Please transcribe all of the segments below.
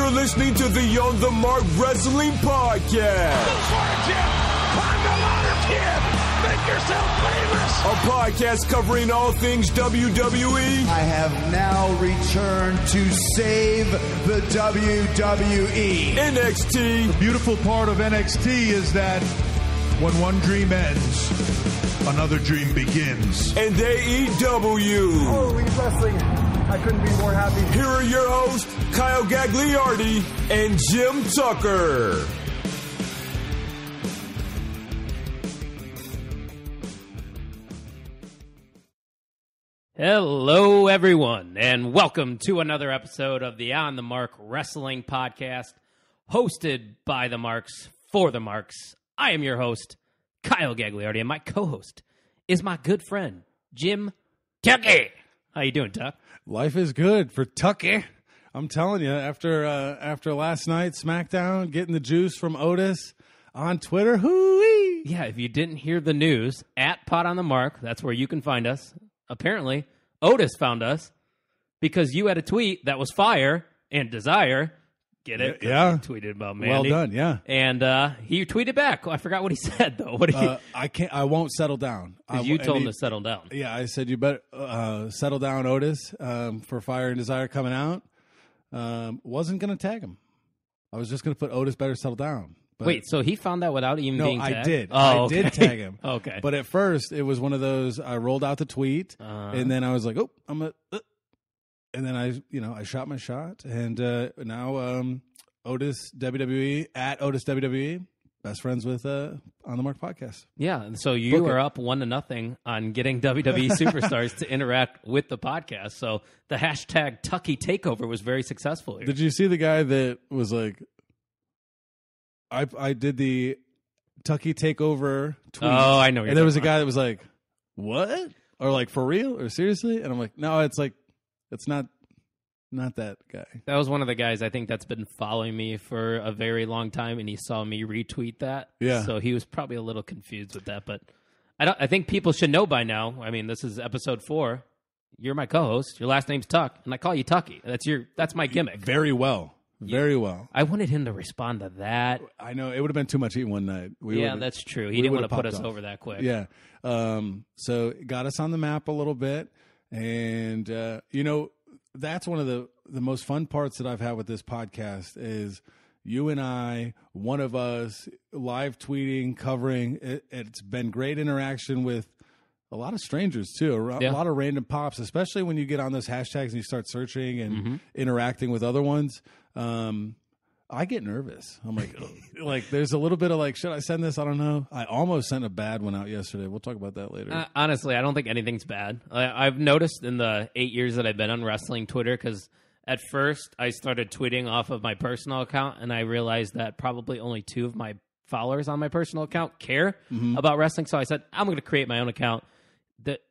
You're listening to the On the Mark Wrestling Podcast. Go for it, Jim. Climb the ladder, kid. Make yourself famous. A podcast covering all things WWE. I have now returned to save the WWE. NXT. The beautiful part of NXT is that when one dream ends, another dream begins. And AEW. Holy wrestling. I couldn't be more happy. Here are your hosts, Kyle Gagliardi and Jim Tucker. Hello, everyone, and welcome to another episode of the On the Mark Wrestling Podcast, hosted by the Marks, for the Marks. I am your host, Kyle Gagliardi, and my co-host is my good friend, Jim Tucker. How you doing, Tuck? Life is good for Tucker. I'm telling you, after last night, SmackDown, getting the juice from Otis on Twitter, hoo-wee. Yeah, if you didn't hear the news, at Pot on the Mark, that's where you can find us. Apparently, Otis found us because you had a tweet that was fire and desire. Get it? Yeah. He tweeted about Mandy. Well done, yeah. And he tweeted back. I forgot what he said, though. What did he... I won't settle down. You told him to settle down. Yeah, I said you better settle down, Otis, for Fire and Desire coming out. Wasn't going to tag him. I was just going to put Otis better settle down. But wait, so he found that without even being tagged? I did. Oh, I did tag him. Okay. But at first, it was one of those, I rolled out the tweet, and then I was like, oh, I'm a... and then I shot my shot, and now Otis WWE, at Otis WWE, best friends with On the Mark Podcast. Yeah, and so you were up 1-0 on getting WWE superstars to interact with the podcast. So the hashtag Tucky Takeover was very successful here. Did you see the guy that was like, I did the Tucky Takeover tweet. Oh, I know. And there was a guy that was like, what? Or like, for real? Or seriously? And I'm like, no, it's like, it's not that guy. That was one of the guys I think that's been following me for a very long time, and he saw me retweet that. Yeah. So he was probably a little confused with that, but I think people should know by now. I mean, this is episode 4. You're my co-host. Your last name's Tuck, and I call you Tucky. That's my gimmick. Very well. Very well. I wanted him to respond to that. I know. It would have been too much eating one night. That's true. He didn't want to put us over that quick. Yeah. So it got us on the map a little bit. And, that's one of the most fun parts that I've had with this podcast is you and I, one of us, live tweeting, covering. It's been great interaction with a lot of strangers, too. A lot of random pops, especially when you get on those hashtags and you start searching and interacting with other ones. I get nervous. I'm like, there's a little bit of like, should I send this? I don't know. I almost sent a bad one out yesterday. We'll talk about that later. Honestly, I don't think anything's bad. I've noticed in the 8 years that I've been on wrestling Twitter, because at first I started tweeting off of my personal account, and I realized that probably only 2 of my followers on my personal account care about wrestling. So I said, I'm going to create my own account.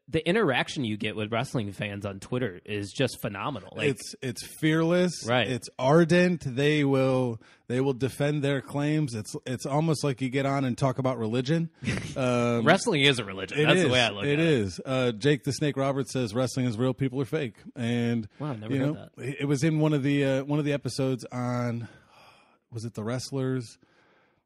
The interaction you get with wrestling fans on Twitter is just phenomenal. Like, it's fearless, right? It's ardent. They will defend their claims. It's almost like you get on and talk about religion. Wrestling is a religion. That's the way I look at it. It is. Jake the Snake Roberts says wrestling is real, people are fake. And wow, I've never heard that. It was in one of the episodes on, was it The Wrestlers?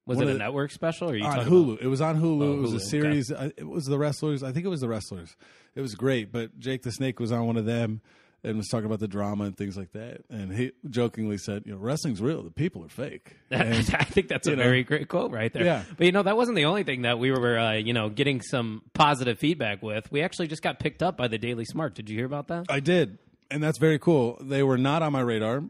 Was it a network special? Or are you on talking Hulu? About? It was on Hulu. Oh, it was a series. Okay. It was The Wrestlers. I think it was The Wrestlers. It was great. But Jake the Snake was on one of them and was talking about the drama and things like that. And he jokingly said, wrestling's real. The people are fake. And, I think that's a very great quote right there. Yeah. But, that wasn't the only thing that we were, getting some positive feedback with. We actually just got picked up by the Daily Smart. Did you hear about that? I did. And that's very cool. They were not on my radar.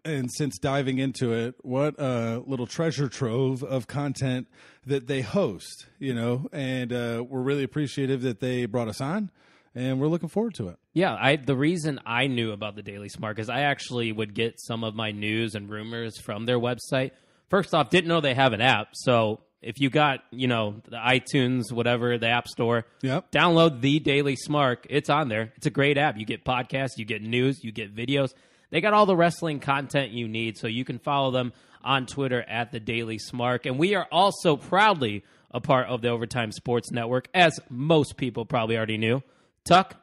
And since diving into it, what a little treasure trove of content that they host, and we're really appreciative that they brought us on, and we're looking forward to it. Yeah, the reason I knew about the Daily Smart is I actually would get some of my news and rumors from their website. First off, didn't know they have an app, so if you got, the iTunes, whatever, the App Store, download the Daily Smart. It's on there. It's a great app. You get podcasts, you get news, you get videos. They got all the wrestling content you need, so you can follow them on Twitter at The Daily Smart. And we are also proudly a part of the Overtime Sports Network, as most people probably already knew. Tuck,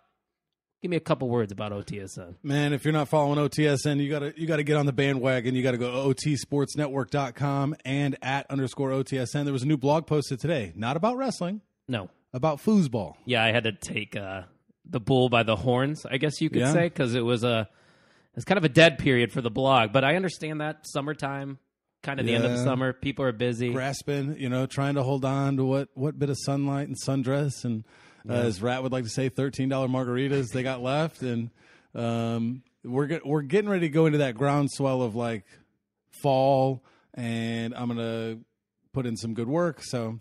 give me a couple words about OTSN. Man, if you're not following OTSN, you gotta get on the bandwagon. You got to go to otsportsnetwork.com and @_OTSN. There was a new blog posted today, not about wrestling, No. about foosball. Yeah, I had to take the bull by the horns, I guess you could say, because it's kind of a dead period for the blog. But I understand that summertime, kind of the end of the summer, people are busy, grasping, trying to hold on to what bit of sunlight and sundress, and as Rat would like to say, $13 margaritas they got left, and we're getting ready to go into that groundswell of like fall, and I'm gonna put in some good work. So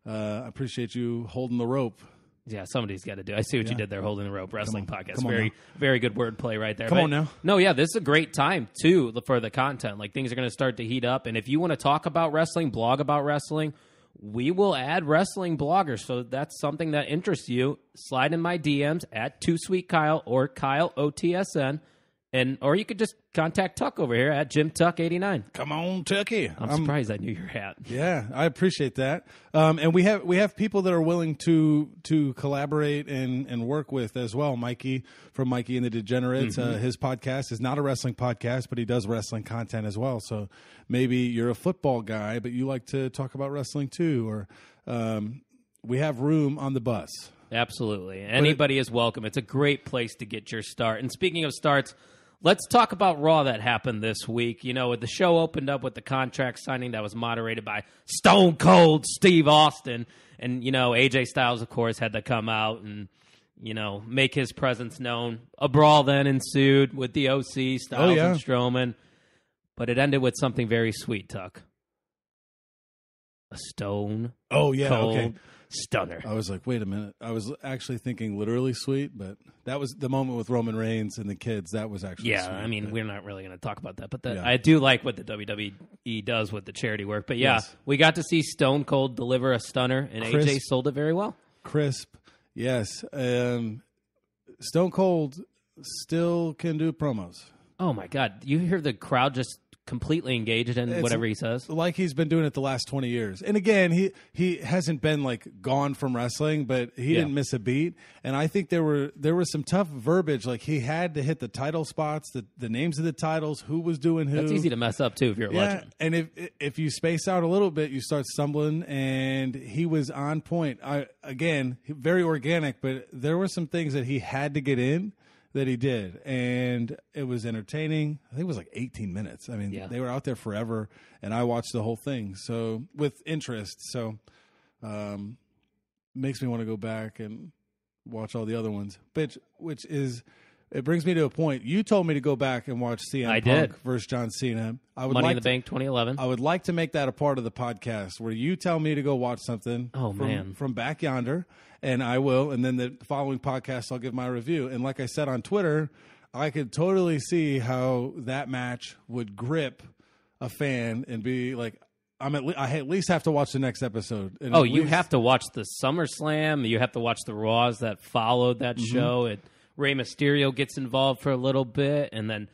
I appreciate you holding the rope. Yeah, somebody's got to do. I see what you did there, holding the rope. Wrestling podcast, Come on very good wordplay right there. Come on now. No, yeah, this is a great time too for the content. Like things are going to start to heat up, and if you want to talk about wrestling, blog about wrestling, we will add wrestling bloggers. So if that's something that interests you, slide in my DMs at 2SweetKyle or Kyle OTSN, or you could just contact Tuck over here at JimTuck89. Come on, Tucky. I'm surprised I knew your hat. Yeah, I appreciate that. And we have people that are willing to collaborate and work with as well. Mikey from Mikey and the Degenerates. His podcast is not a wrestling podcast, but he does wrestling content as well. So maybe you're a football guy, but you like to talk about wrestling too. Or we have room on the bus. Absolutely. Anybody is welcome. It's a great place to get your start. And speaking of starts, let's talk about Raw that happened this week. The show opened up with the contract signing that was moderated by Stone Cold Steve Austin. And, AJ Styles, of course, had to come out and, make his presence known. A brawl then ensued with the OC, Styles and Strowman. But it ended with something very sweet, Tuck. A Stone Cold Stunner. I was like, wait a minute. I was actually thinking literally sweet, but that was the moment with Roman Reigns and the kids. That was actually sweet. I mean, we're not really going to talk about that, but I do like what the WWE does with the charity work. But we got to see Stone Cold deliver a stunner, and AJ sold it very well. Crisp, yes. Stone Cold still can do promos. Oh, my God. You hear the crowd just completely engaged in whatever he says, like he's been doing it the last 20 years. And again, he hasn't been like gone from wrestling, but he didn't miss a beat. And I think there was some tough verbiage. Like he had to hit the title spots, the names of the titles, who was doing who. That's easy to mess up too if you're a legend. And if you space out a little bit, you start stumbling. And he was on point. Again, very organic, but there were some things that he had to get in that he did, and it was entertaining. I think it was like 18 minutes. I mean, they were out there forever, and I watched the whole thing with interest. So makes me want to go back and watch all the other ones, which is, it brings me to a point. You told me to go back and watch CM Punk versus John Cena. Money in the Bank 2011. I would like to make that a part of the podcast where you tell me to go watch something from back yonder, and I will. And then the following podcast, I'll give my review. And like I said on Twitter, I could totally see how that match would grip a fan and be like, I at least have to watch the next episode. You have to watch the SummerSlam. You have to watch the Raws that followed that show. Rey Mysterio gets involved for a little bit, and then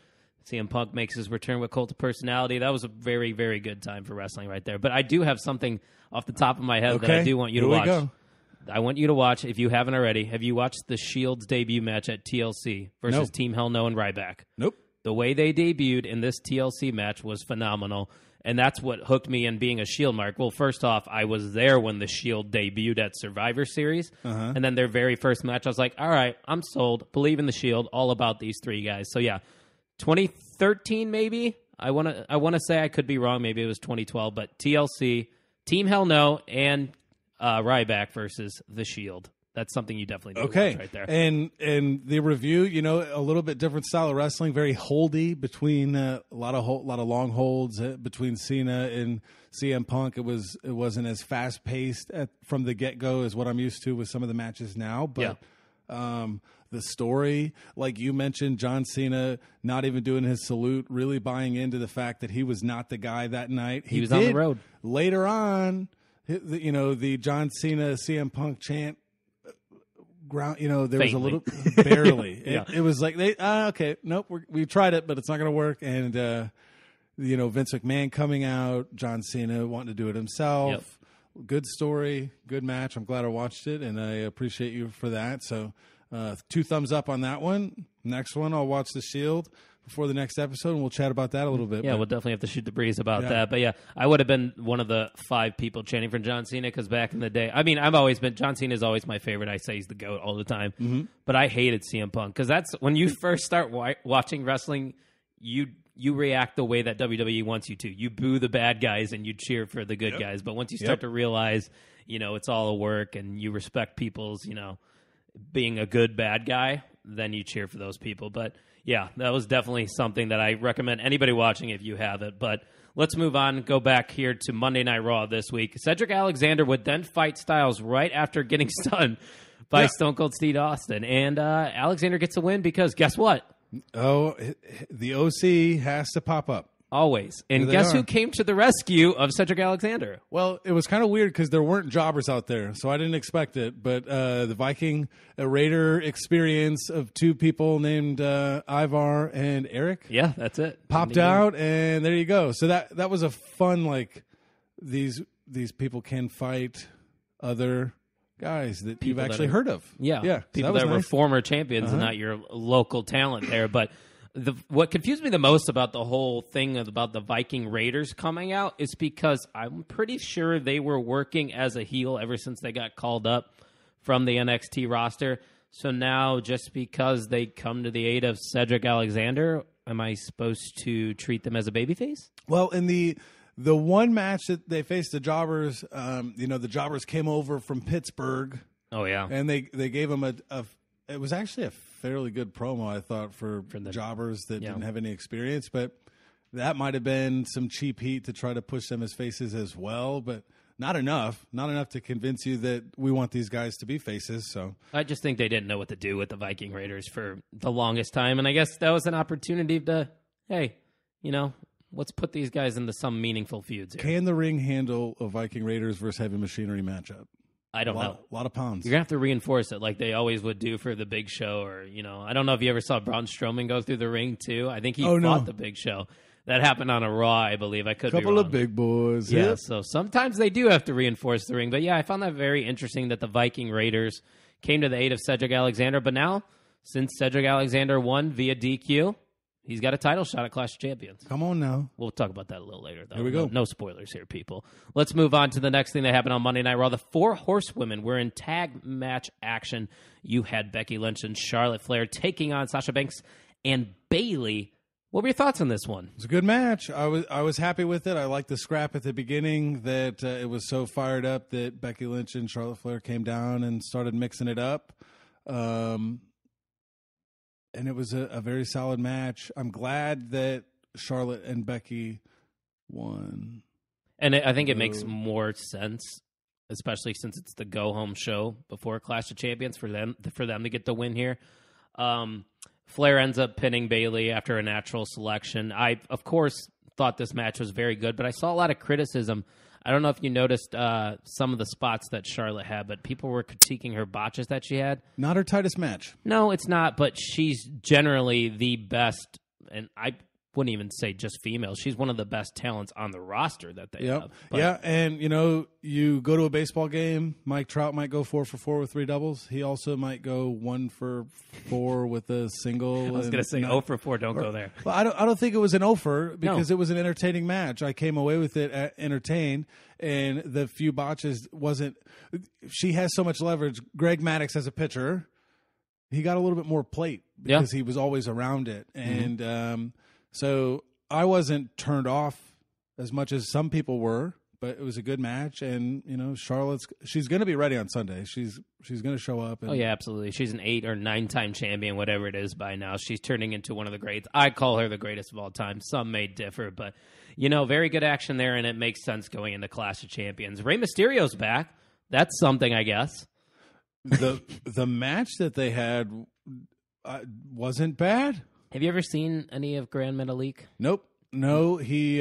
CM Punk makes his return with Cult of Personality. That was a very, very good time for wrestling right there. But I do have something off the top of my head that I do want you to watch. Go. I want you to watch, if you haven't already, have you watched the Shield's debut match at TLC versus Team Hell No and Ryback? Nope. The way they debuted in this TLC match was phenomenal, and that's what hooked me in being a Shield mark. Well, first off, I was there when the Shield debuted at Survivor Series, and then their very first match, I was like, all right, I'm sold. Believe in the Shield, all about these three guys. So, 2013 maybe? I want to say, I could be wrong. Maybe it was 2012, but TLC, Team Hell No, and Ryback versus the Shield. That's something you definitely need to watch right there. And the review, a little bit different style of wrestling, very holdy between a lot of long holds between Cena and CM Punk. It wasn't as fast paced from the get go as what I'm used to with some of the matches now. But the story, like you mentioned, John Cena not even doing his salute, really buying into the fact that he was not the guy that night. He was on the road later on. The John Cena CM Punk chant. There was a little barely. It was like okay, nope, we tried it, but it's not going to work. And Vince McMahon coming out, John Cena wanting to do it himself. Good story, good match. I'm glad I watched it, and I appreciate you for that. So 2 thumbs up on that one. Next one, I'll watch The Shield before the next episode, and we'll chat about that a little bit. Yeah, we'll definitely have to shoot the breeze about that. But yeah, I would have been one of the 5 people chanting for John Cena because back in the day, I mean, John Cena is always my favorite. I say he's the GOAT all the time. Mm-hmm. But I hated CM Punk because that's when you first start watching wrestling, you react the way that WWE wants you to. You boo the bad guys and you cheer for the good guys. But once you start to realize, it's all a work and you respect people's, being a good bad guy, then you cheer for those people. But yeah, that was definitely something that I recommend anybody watching if you have it. But let's move on. Go back here to Monday Night Raw this week. Cedric Alexander would then fight Styles right after getting stunned by Stone Cold Steve Austin. And Alexander gets a win because guess what? Oh, the OC has to pop up. Always. And guess who came to the rescue of Cedric Alexander? Well, it was kind of weird because there weren't jobbers out there, so I didn't expect it. But the Viking Raider experience of 2 people named Ivar and Eric. Yeah, that's it. Popped out, and there you go. So that was a fun, these people can fight other guys that you've actually heard of. Yeah. People that were former champions and not your local talent there. But what confused me the most about the whole thing about the Viking Raiders coming out is because I'm pretty sure they were working as a heel ever since they got called up from the NXT roster. So now, just because they come to the aid of Cedric Alexander, am I supposed to treat them as a babyface? Well, in the one match that they faced the Jobbers, the Jobbers came over from Pittsburgh. Oh, yeah. And they gave them it was actually a fairly good promo, I thought, for the Jobbers that didn't have any experience. But that might have been some cheap heat to try to push them as faces as well. But not enough to convince you that we want these guys to be faces. So I just think they didn't know what to do with the Viking Raiders for the longest time. And I guess that was an opportunity to, hey, let's put these guys into some meaningful feuds here. Can the ring handle a Viking Raiders versus Heavy Machinery matchup? I don't know. A lot of pounds. You're going to have to reinforce it like they always would do for the Big Show. Or, I don't know if you ever saw Braun Strowman go through the ring, too. I think he fought the Big Show. That happened on a Raw, I believe. I could be wrong. Couple of big boys. Yeah, so sometimes they do have to reinforce the ring. But, yeah, I found that very interesting that the Viking Raiders came to the aid of Cedric Alexander. But now, since Cedric Alexander won via DQ, he's got a title shot at Clash of Champions. Come on now. We'll talk about that a little later, though. Here we go. No spoilers here, people. Let's move on to the next thing that happened on Monday Night Raw. The 4 horsewomen were in tag match action. You had Becky Lynch and Charlotte Flair taking on Sasha Banks and Bayley. What were your thoughts on this one? It was a good match. I was happy with it. I liked the scrap at the beginning that it was so fired up that Becky Lynch and Charlotte Flair came down and started mixing it up. And it was a very solid match. I'm glad that Charlotte and Becky won. And I think it makes more sense, especially since it's the go-home show before Clash of Champions for them to get the win here. Flair ends up pinning Bayley after a natural selection. I, of course, thought this match was very good, but I saw a lot of criticism. I don't know if you noticed some of the spots that Charlotte had, but people were critiquing her botches that she had. Not her tightest match. No, it's not, but she's generally the best, and I wouldn't even say just female. She's one of the best talents on the roster that they have. But yeah, and you go to a baseball game, Mike Trout might go 4 for 4 with 3 doubles. He also might go 1 for 4 with a single. I was going to say 0 for 4, don't go there. Well, I don't think it was an 0 for because it was an entertaining match. I came away with it entertained, and the few botches wasn't. She has so much leverage. Greg Maddux as a pitcher, he got a little bit more plate because he was always around it, and so I wasn't turned off as much as some people were, but it was a good match. And, she's going to be ready on Sunday. She's going to show up. And, oh, yeah, absolutely. She's an 8 or 9-time champion, whatever it is by now. She's turning into one of the greats. I call her the greatest of all time. Some may differ, but, very good action there, and it makes sense going into Clash of Champions. Rey Mysterio's back. That's something, I guess. The match that they had wasn't bad. Have you ever seen any of Grand Metalik? Nope. No, he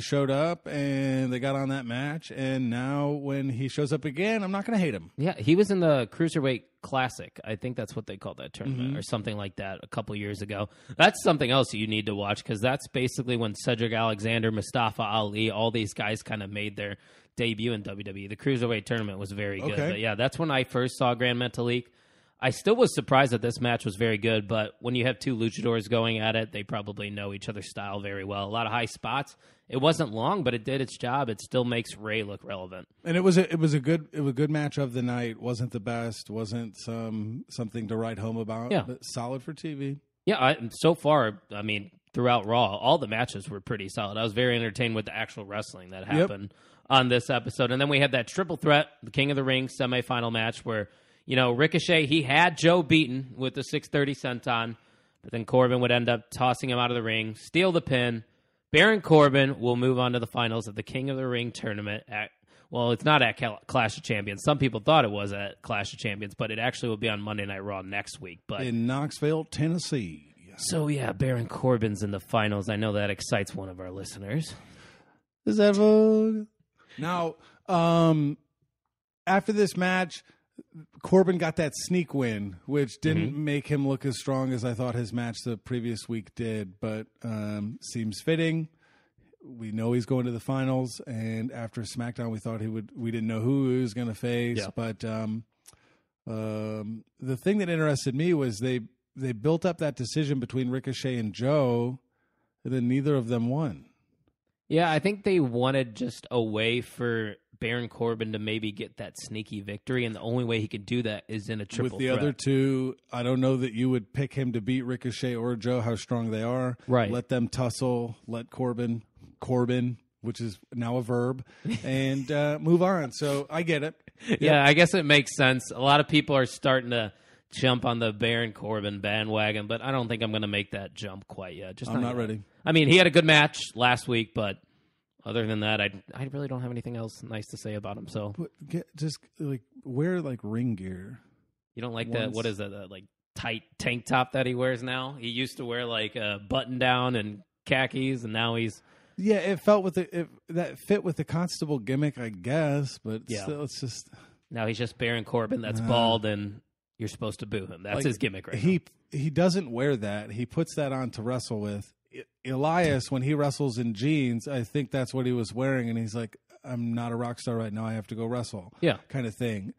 showed up and they got on that match, and now when he shows up again, I'm not going to hate him. Yeah, he was in the Cruiserweight Classic. I think that's what they called that tournament or something like that a couple years ago. That's something else you need to watch because that's basically when Cedric Alexander, Mustafa Ali, all these guys kind of made their debut in WWE. The Cruiserweight tournament was very good. Okay. But yeah, that's when I first saw Grand Metalik. I still was surprised that this match was very good, but when you have two luchadors going at it, they probably know each other's style very well. A lot of high spots. It wasn't long, but it did its job. It still makes Ray look relevant. And it was a good match of the night. Wasn't the best. Wasn't something to write home about. Yeah. But solid for TV. Yeah, so far, I mean, throughout Raw, all the matches were pretty solid. I was very entertained with the actual wrestling that happened on this episode. And then we had that triple threat, the King of the Ring semifinal match where, Ricochet, he had Joe beaten with the 630 senton, but then Corbin would end up tossing him out of the ring, steal the pin. Baron Corbin will move on to the finals of the King of the Ring tournament it's not at Clash of Champions. Some people thought it was at Clash of Champions, but it actually will be on Monday Night Raw next week. But in Knoxville, Tennessee. So, yeah, Baron Corbin's in the finals. I know that excites one of our listeners. Is that Vogue? Now, after this match, Corbin got that sneak win, which didn't make him look as strong as I thought his match the previous week did, but seems fitting. We know he's going to the finals, and after SmackDown, we thought we didn't know who he was going to face, but the thing that interested me was they built up that decision between Ricochet and Joe, and then neither of them won. Yeah, I think they wanted just a way for Baron Corbin to maybe get that sneaky victory, and the only way he could do that is in a triple With the threat. other two, I don't know that you would pick him to beat Ricochet or Joe, how strong they are. Right. Let them tussle, let Corbin, which is now a verb, and move on. So I get it. Yeah, I guess it makes sense. A lot of people are starting to jump on the Baron Corbin bandwagon, but I don't think I'm going to make that jump quite yet. I'm not ready. I mean, he had a good match last week, but other than that, I really don't have anything else nice to say about him. So wear ring gear. You don't like that? What is that? Like tight tank top that he wears now? He used to wear like a button down and khakis, and now he's. Yeah, it felt that fit with the constable gimmick, I guess, but still, it's just. Now he's just Baron Corbin that's bald, and you're supposed to boo him. That's his gimmick right now. He doesn't wear that. He puts that on to wrestle with. Elias, when he wrestles in jeans, I think that's what he was wearing, and he's like, I'm not a rock star right now. I have to go wrestle. Yeah. Kind of thing.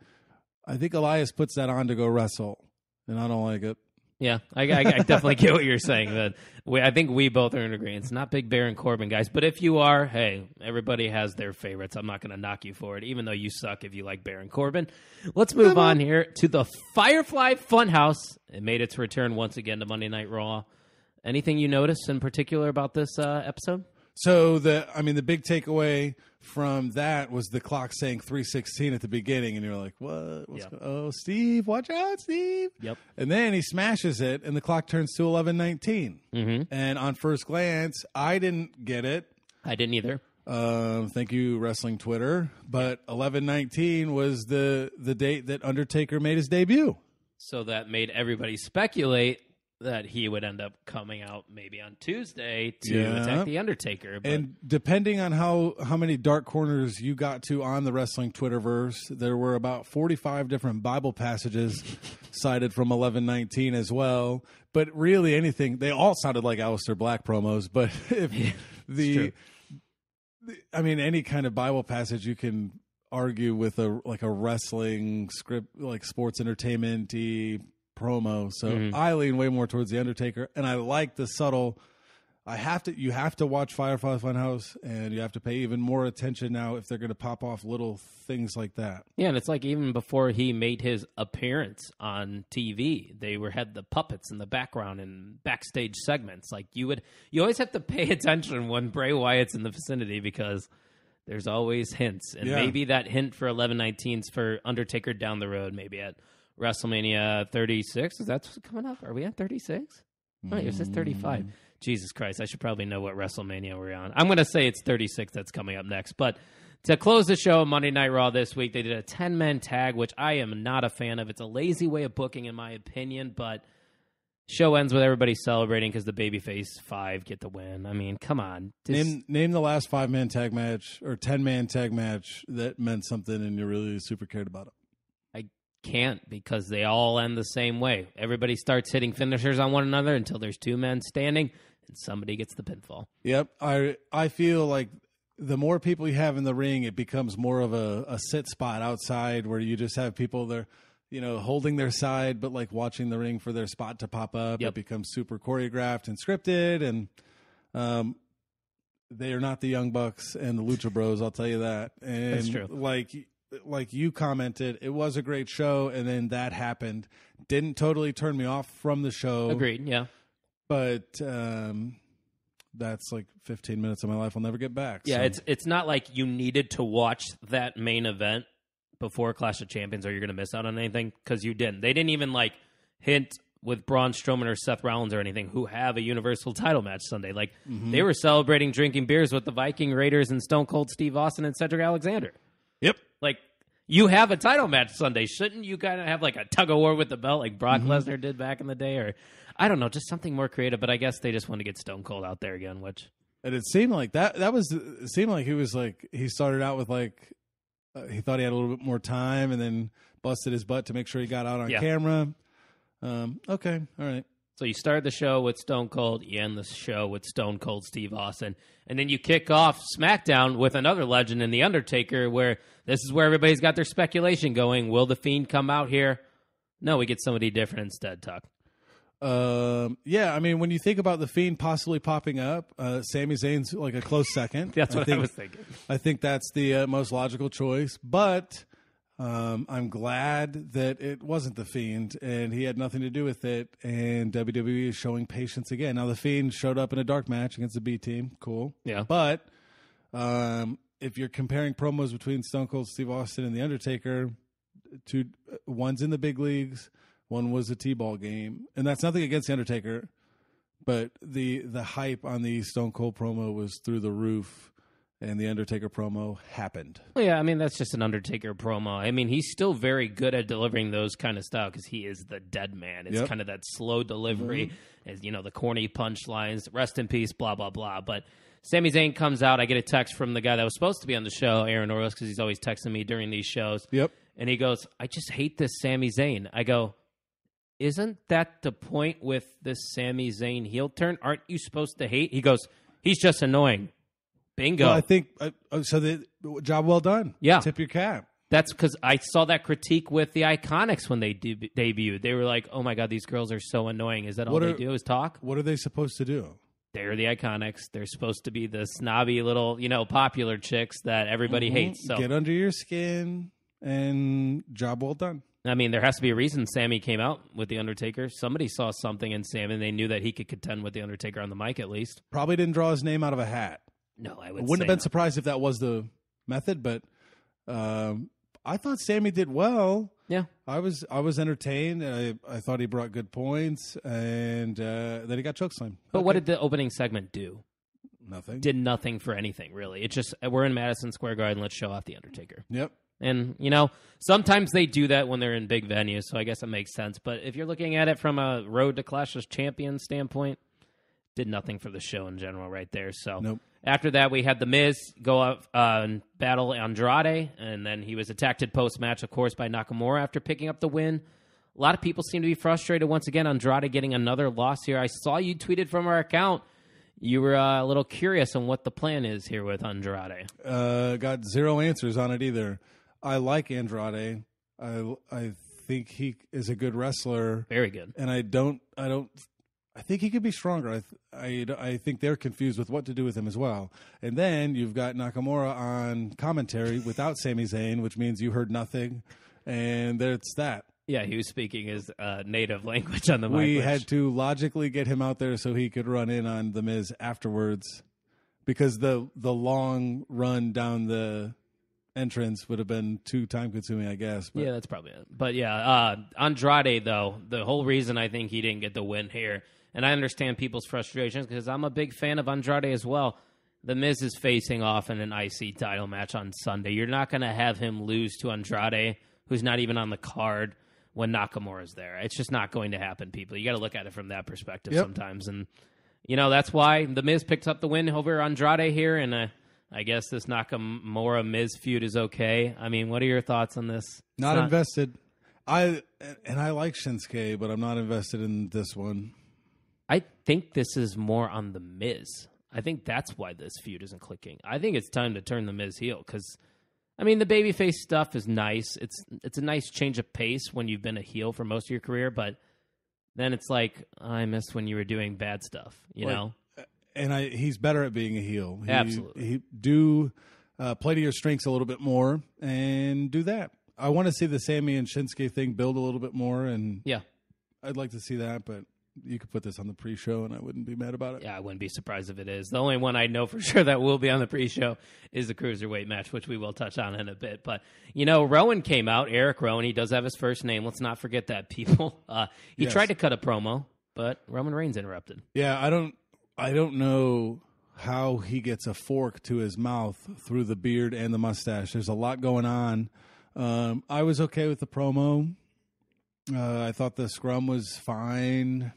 I think Elias puts that on to go wrestle, and I don't like it. Yeah, I definitely get what you're saying. But I think we both are in agreement. It's not big Baron Corbin guys, but if you are, hey, everybody has their favorites. I'm not going to knock you for it, even though you suck if you like Baron Corbin. Let's move on here to the Firefly Funhouse. It made its return once again to Monday Night Raw. Anything you noticed in particular about this episode? So the big takeaway from that was the clock saying 3:16 at the beginning, and you're like, "What? Oh, Steve, watch out, Steve!" Yep. And then he smashes it, and the clock turns to 11:19. Mm-hmm. And on first glance, I didn't get it. I didn't either. Thank you, Wrestling Twitter. But 11:19 was the date that Undertaker made his debut. So that made everybody speculate that he would end up coming out maybe on Tuesday to attack The Undertaker. But and depending on how many dark corners you got to on the Wrestling Twitterverse, there were about 45 different Bible passages cited from 11:19 as well. But really anything, they all sounded like Aleister Black promos. But if any kind of Bible passage you can argue with a wrestling script, like sports entertainment-y promo. So I lean way more towards The Undertaker, and I like the subtle. You have to watch Firefly Funhouse, and you have to pay even more attention now if they're going to pop off little things like that. Yeah, and it's like even before he made his appearance on TV, they had the puppets in the background and backstage segments. Like you always have to pay attention when Bray Wyatt's in the vicinity because there's always hints, and maybe that hint for 11/19's for Undertaker down the road, maybe at WrestleMania 36. Is that coming up? Are we at 36? Oh, it says 35. Jesus Christ, I should probably know what WrestleMania we're on. I'm going to say it's 36 that's coming up next. But to close the show on Monday Night Raw this week, they did a 10-man tag, which I am not a fan of. It's a lazy way of booking, in my opinion, but show ends with everybody celebrating because the Babyface 5 get the win. I mean, come on. Name the last 5-man tag match or 10-man tag match that meant something and you really super cared about it. Can't, because they all end the same way. Everybody starts hitting finishers on one another until there's two men standing and somebody gets the pinfall. Yep. I feel like the more people you have in the ring, it becomes more of a sit spot outside where you just have people there. holding their side, but like watching the ring for their spot to pop up. Yep. It becomes super choreographed and scripted, and they are not the Young Bucks and the Lucha Bros. I'll tell you that. And That's true. Like you commented, it was a great show, and then that happened. Didn't totally turn me off from the show. Agreed. Yeah. But that's like 15 minutes of my life I'll never get back. Yeah, so. it's not like you needed to watch that main event before Clash of Champions or you're going to miss out on anything, because you didn't. They didn't even like hint with Braun Strowman or Seth Rollins or anything, who have a Universal title match Sunday. Like, they were celebrating drinking beers with the Viking Raiders and Stone Cold Steve Austin and Cedric Alexander. Yep. Like, you have a title match Sunday. Shouldn't you kind of have like a tug of war with the belt like Brock Lesnar did back in the day? Or, I don't know, just something more creative. But I guess they just want to get Stone Cold out there again, which... And it seemed like it seemed like he started out with like, he thought he had a little bit more time and then busted his butt to make sure he got out on camera. Okay. All right. So you start the show with Stone Cold, you end the show with Stone Cold Steve Austin, and then you kick off SmackDown with another legend in The Undertaker, where this is where everybody's got their speculation going. Will The Fiend come out here? No, we get somebody different instead, Tuck. Yeah, I mean, when you think about The Fiend possibly popping up, Sami Zayn's like a close second. That's what I was thinking. I think that's the most logical choice, but I'm glad that it wasn't The Fiend and he had nothing to do with it, and WWE is showing patience again. Now, The Fiend showed up in a dark match against the B team. Cool. Yeah. But if you're comparing promos between Stone Cold Steve Austin and The Undertaker, one's in the big leagues, one was a T-ball game. And that's nothing against The Undertaker, but the hype on the Stone Cold promo was through the roof. And the Undertaker promo happened. Well, yeah, I mean, that's just an Undertaker promo. I mean, he's still very good at delivering those kind of stuff because he is the dead man. It's kind of that slow delivery, as the corny punchlines, rest in peace, blah, blah, blah. But Sami Zayn comes out. I get a text from the guy that was supposed to be on the show, Aaron Orlos, because he's always texting me during these shows. Yep. And he goes, I just hate this Sami Zayn. I go, isn't that the point with this Sami Zayn heel turn? Aren't you supposed to hate? He goes, he's just annoying. Bingo. Well, I think so. The job well done. Yeah. Tip your cap. That's because I saw that critique with the Iconics when they debuted. They were like, oh my God, these girls are so annoying. Is that all they do is talk? What are they supposed to do? They're the Iconics. They're supposed to be the snobby little, popular chicks that everybody hates. So get under your skin and job well done. I mean, there has to be a reason Sammy came out with The Undertaker. Somebody saw something in Sam and they knew that he could contend with The Undertaker on the mic at least. Probably didn't draw his name out of a hat. No, I wouldn't have been surprised if that was the method, but I thought Sammy did well. Yeah, I was entertained. I thought he brought good points, and then he got chokeslammed. But what did the opening segment do? Nothing. Did nothing for anything really. It's just we're in Madison Square Garden. Let's show off The Undertaker. Yep. And sometimes they do that when they're in big venues, so I guess it makes sense. But if you're looking at it from a Road to Clash of Champions standpoint, did nothing for the show in general right there. So nope. After that, we had The Miz go up and battle Andrade, and then he was attacked post-match, of course, by Nakamura after picking up the win. A lot of people seem to be frustrated once again. Andrade getting another loss here. I saw you tweeted from our account. You were a little curious on what the plan is here with Andrade. Got zero answers on it either. I like Andrade. I think he is a good wrestler. Very good. And I think he could be stronger. I think they're confused with what to do with him as well. And then you've got Nakamura on commentary without Sami Zayn, which means you heard nothing. And it's that. Yeah, he was speaking his native language on the mic. We had to logically get him out there so he could run in on The Miz afterwards, because the long run down the entrance would have been too time-consuming, I guess. But. Yeah, that's probably it. But yeah, Andrade, though, the whole reason I think he didn't get the win here, and I understand people's frustrations because I'm a big fan of Andrade as well. The Miz is facing off in an IC title match on Sunday. You're not going to have him lose to Andrade, who's not even on the card, when Nakamura's there. It's just not going to happen, people. You got to look at it from that perspective sometimes. And, that's why The Miz picked up the win over Andrade here, and I guess this Nakamura-Miz feud is okay. I mean, what are your thoughts on this? Not invested. I like Shinsuke, but I'm not invested in this one. I think this is more on The Miz. I think that's why this feud isn't clicking. I think it's time to turn The Miz heel because I mean, the babyface stuff is nice. It's a nice change of pace when you've been a heel for most of your career, but then it's like, I miss when you were doing bad stuff, you know? And he's better at being a heel. Absolutely. Play to your strengths a little bit more and do that. I want to see the Sammy and Shinsuke thing build a little bit more, and Yeah. I'd like to see that, but you could put this on the pre-show, and I wouldn't be mad about it. Yeah, I wouldn't be surprised if it is. The only one I know for sure that will be on the pre-show is the Cruiserweight match, which we will touch on in a bit. But, Rowan came out, Eric Rowan. He does have his first name. Let's not forget that, people. He tried to cut a promo, but Roman Reigns interrupted. Yeah, I don't know how he gets a fork to his mouth through the beard and the mustache. There's a lot going on. I was okay with the promo. I thought the scrum was fine.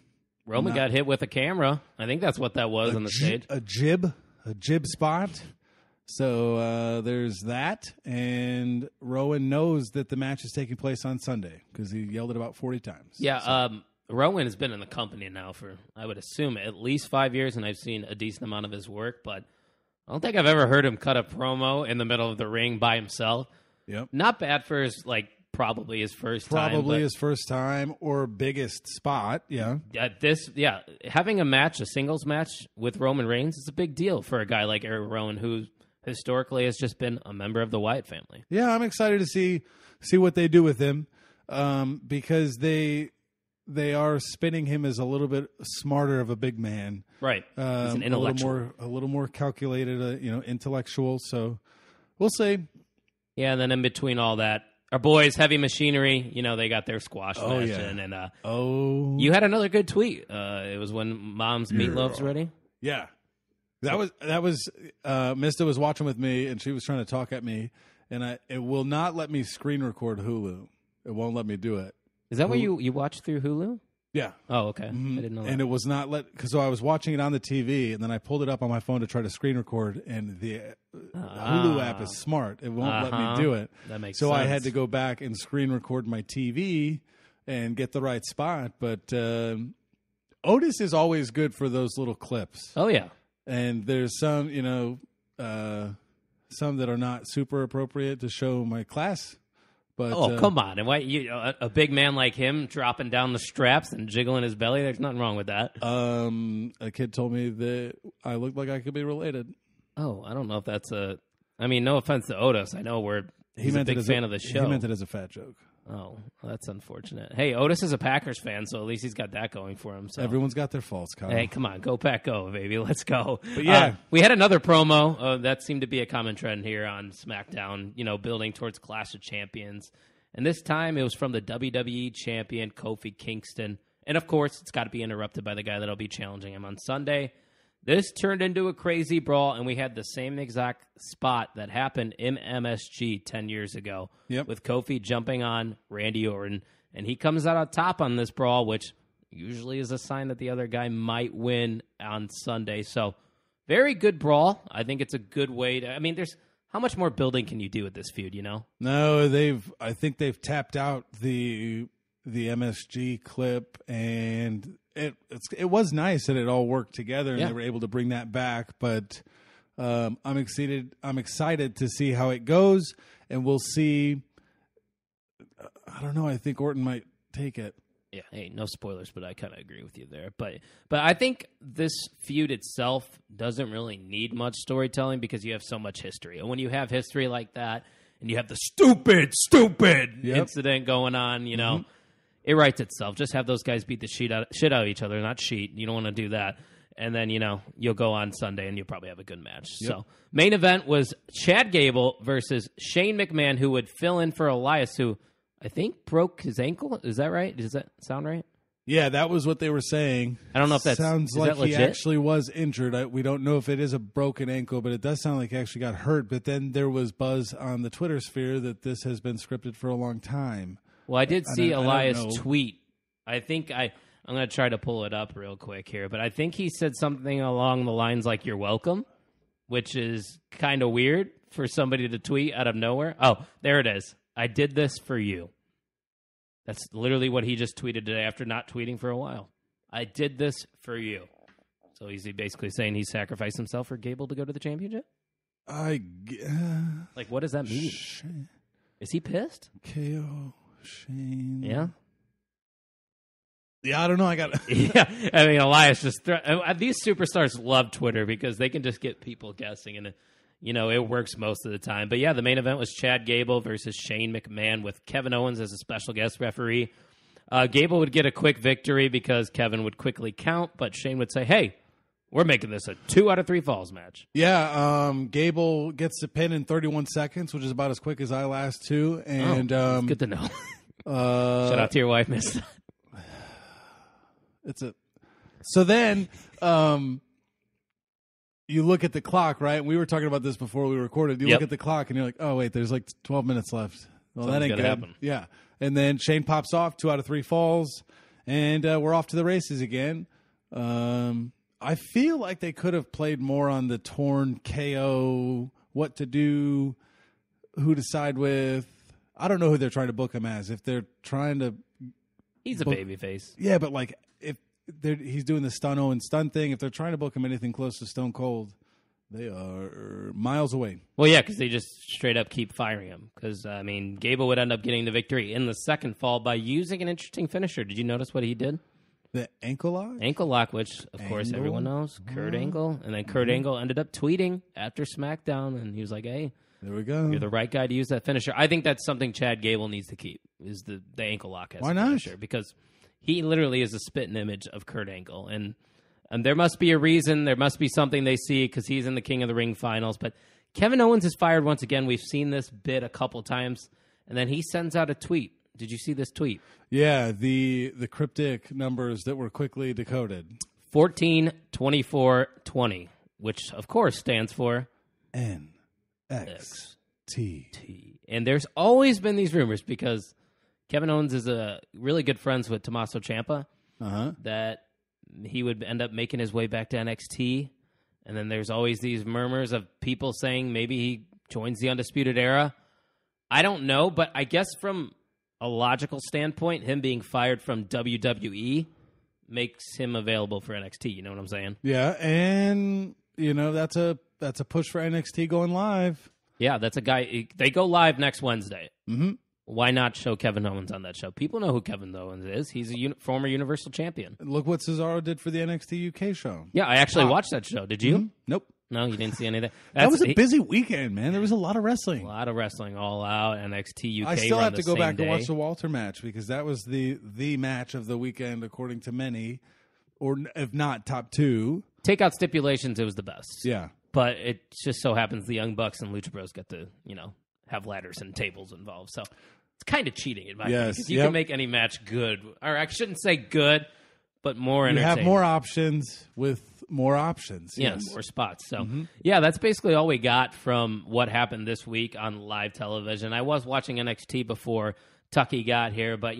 Roman got hit with a camera. I think that's what that was on the stage. A jib spot. So there's that. And Rowan knows that the match is taking place on Sunday because he yelled it about 40 times. Yeah, Rowan has been in the company now for, I would assume, at least 5 years, and I've seen a decent amount of his work, but I don't think I've ever heard him cut a promo in the middle of the ring by himself. Yep. Not bad for his, probably his first time. Probably his first time or biggest spot, yeah. Having a singles match with Roman Reigns is a big deal for a guy like Eric Rowan, who historically has just been a member of the Wyatt family. Yeah, I'm excited to see what they do with him because they are spinning him as a little bit smarter of a big man. Right. He's an intellectual. A little more calculated, intellectual. So we'll see. Yeah, and then in between all that, our boys, Heavy Machinery, they got their squash match in. And you had another good tweet. It was when Mom's Meatloaf's ready. Yeah. That was Mista was watching with me, and she was trying to talk at me, and it will not let me screen record Hulu. It won't let me do it. Is that what you watch through Hulu? Yeah. Oh, okay. Mm-hmm. I didn't know that. And it was not because I was watching it on the TV, and then I pulled it up on my phone to try to screen record, and the Hulu app is smart. It won't let me do it. That makes sense. So I had to go back and screen record my TV and get the right spot. But Otis is always good for those little clips. Oh, yeah. And there's some, some that are not super appropriate to show my class. But, come on. And why a big man like him dropping down the straps and jiggling his belly, there's nothing wrong with that. A kid told me that I looked like I could be related. Oh, I don't know if that's no offense to Otis. I know he's a big fan of the show. He meant it as a fat joke. Oh, well, that's unfortunate. Hey, Otis is a Packers fan, so at least he's got that going for him. So. Everyone's got their faults, Kyle. Hey, come on. Go Pack, go, baby. Let's go. But yeah. We had another promo. That seemed to be a common trend here on SmackDown, building towards Clash of Champions. And this time it was from the WWE champion, Kofi Kingston. And, of course, it's got to be interrupted by the guy that'll be challenging him on Sunday. This turned into a crazy brawl, and we had the same exact spot that happened in MSG 10 years ago with Kofi jumping on Randy Orton. And he comes out on top on this brawl, which usually is a sign that the other guy might win on Sunday. So, very good brawl. I think it's a good way to... there's... How much more building can you do with this feud, No, I think they've tapped out the MSG clip, and it was nice that it all worked together and they were able to bring that back. But I'm excited to see how it goes, and we'll see. I don't know. I think Orton might take it. Yeah, hey, no spoilers, but I kind of agree with you there. But I think this feud itself doesn't really need much storytelling because you have so much history. And when you have history like that, and you have the stupid incident going on, it writes itself. Just have those guys beat the shit out of each other, not cheat. You don't want to do that. And then, you'll go on Sunday and you'll probably have a good match. Yep. So, main event was Chad Gable versus Shane McMahon, who would fill in for Elias, who... I think broke his ankle. Is that right? Does that sound right? Yeah, that was what they were saying. I don't know if that sounds like he actually was injured. We don't know if it is a broken ankle, but it does sound like he actually got hurt. But then there was buzz on the Twitter sphere that this has been scripted for a long time. Well, I did see Elias tweet. I think I'm going to try to pull it up real quick here, but I think he said something along the lines like "You're welcome," which is kind of weird for somebody to tweet out of nowhere. Oh, there it is. I did this for you. That's literally what he just tweeted today after not tweeting for a while. I did this for you. So is he basically saying he sacrificed himself for Gable to go to the championship? Like, what does that mean? Shane. Is he pissed? KO Shane. Yeah. Yeah, I don't know. I got. Yeah, I mean, Elias just these superstars love Twitter because they can just get people guessing, and it works most of the time. But yeah, the main event was Chad Gable versus Shane McMahon with Kevin Owens as a special guest referee. Gable would get a quick victory because Kevin would quickly count, but Shane would say, "Hey, we're making this a 2 out of 3 falls match." Yeah, Gable gets the pin in 31 seconds, which is about as quick as I last too. And good to know. Shout out to your wife, Miss. So then you look at the clock, right? And we were talking about this before we recorded. You look at the clock and you're like, oh wait, there's like 12 minutes left. Well, that ain't gonna happen. Yeah. And then Shane pops off, 2 out of 3 falls, and we're off to the races again. I feel like they could have played more on the torn KO, what to do, who to side with. I don't know who they're trying to book him as. If they're trying to, he's a babyface. Yeah, but like if he's doing the Stun Owen stun thing, if they're trying to book him anything close to Stone Cold, they are miles away. Well, yeah, because they just straight up keep firing him. Because, I mean, Gable would end up getting the victory in the second fall by using an interesting finisher. Did you notice what he did? The ankle lock? Ankle lock, which, of course, everyone knows. Kurt Angle. And then Kurt Angle ended up tweeting after SmackDown, and he was like, hey, there we go. You're the right guy to use that finisher. I think that's something Chad Gable needs to keep, is the ankle lock as Why a not? finisher. Because he literally is a spitting image of Kurt Angle. And there must be a reason. There must be something they see because he's in the King of the Ring finals. But Kevin Owens is fired once again. We've seen this bit a couple times. And then he sends out a tweet. Did you see this tweet? Yeah, the cryptic numbers that were quickly decoded. 14-24-20, which, of course, stands for NXT. And there's always been these rumors because Kevin Owens is really good friends with Tommaso Ciampa. That he would end up making his way back to NXT. And then there's always these murmurs of people saying maybe he joins the Undisputed Era. I don't know, but I guess from a logical standpoint, him being fired from WWE makes him available for NXT. You know what I'm saying? Yeah, and that's a push for NXT going live. Yeah, that's a guy. They go live next Wednesday. Mm-hmm. Why not show Kevin Owens on that show? People know who Kevin Owens is. He's a former Universal Champion. Look what Cesaro did for the NXT UK show. Yeah, I actually watched that show. Did you? Mm-hmm. Nope. No, you didn't see any of that. That was a busy weekend, man. There was a lot of wrestling. A lot of wrestling all out. NXT UK. I still have to go back and watch the Walter match because that was the match of the weekend, according to many, or if not top 2. Take out stipulations, it was the best. Yeah. But it just so happens the Young Bucks and Lucha Bros get to, have ladders and tables involved. So it's kind of cheating in my opinion. Because you can make any match good. Or I shouldn't say good, but more entertaining. You have more options with more options. Yeah, more spots. So, yeah, that's basically all we got from what happened this week on live television. I was watching NXT before Tucky got here, but,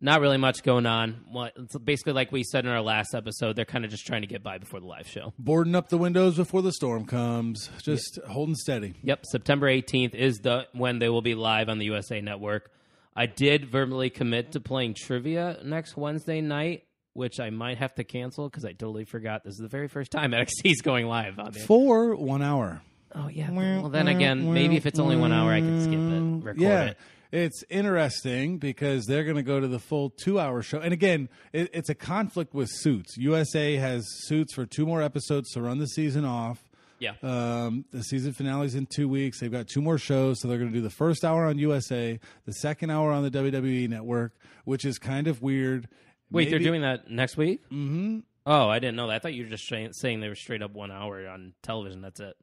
not really much going on. It's basically like we said in our last episode, they're kind of just trying to get by before the live show. Boarding up the windows before the storm comes. Just holding steady. Yep, September 18th is when they will be live on the USA Network. I did verbally commit to playing trivia next Wednesday night, which I might have to cancel because I totally forgot. This is the very first time NXT is going live on there. For 1 hour. Oh, yeah. Well, then again, maybe if it's only 1 hour, I can skip it, record it. It's interesting because they're going to go to the full 2-hour show. And again, it's a conflict with Suits. USA has Suits for 2 more episodes to run the season off. Yeah. The season finale's in 2 weeks. They've got 2 more shows, so they're going to do the first hour on USA, the second hour on the WWE Network, which is kind of weird. Wait, they're doing that next week? Mm-hmm. Oh, I didn't know that. I thought you were just saying they were straight up 1 hour on television. That's it.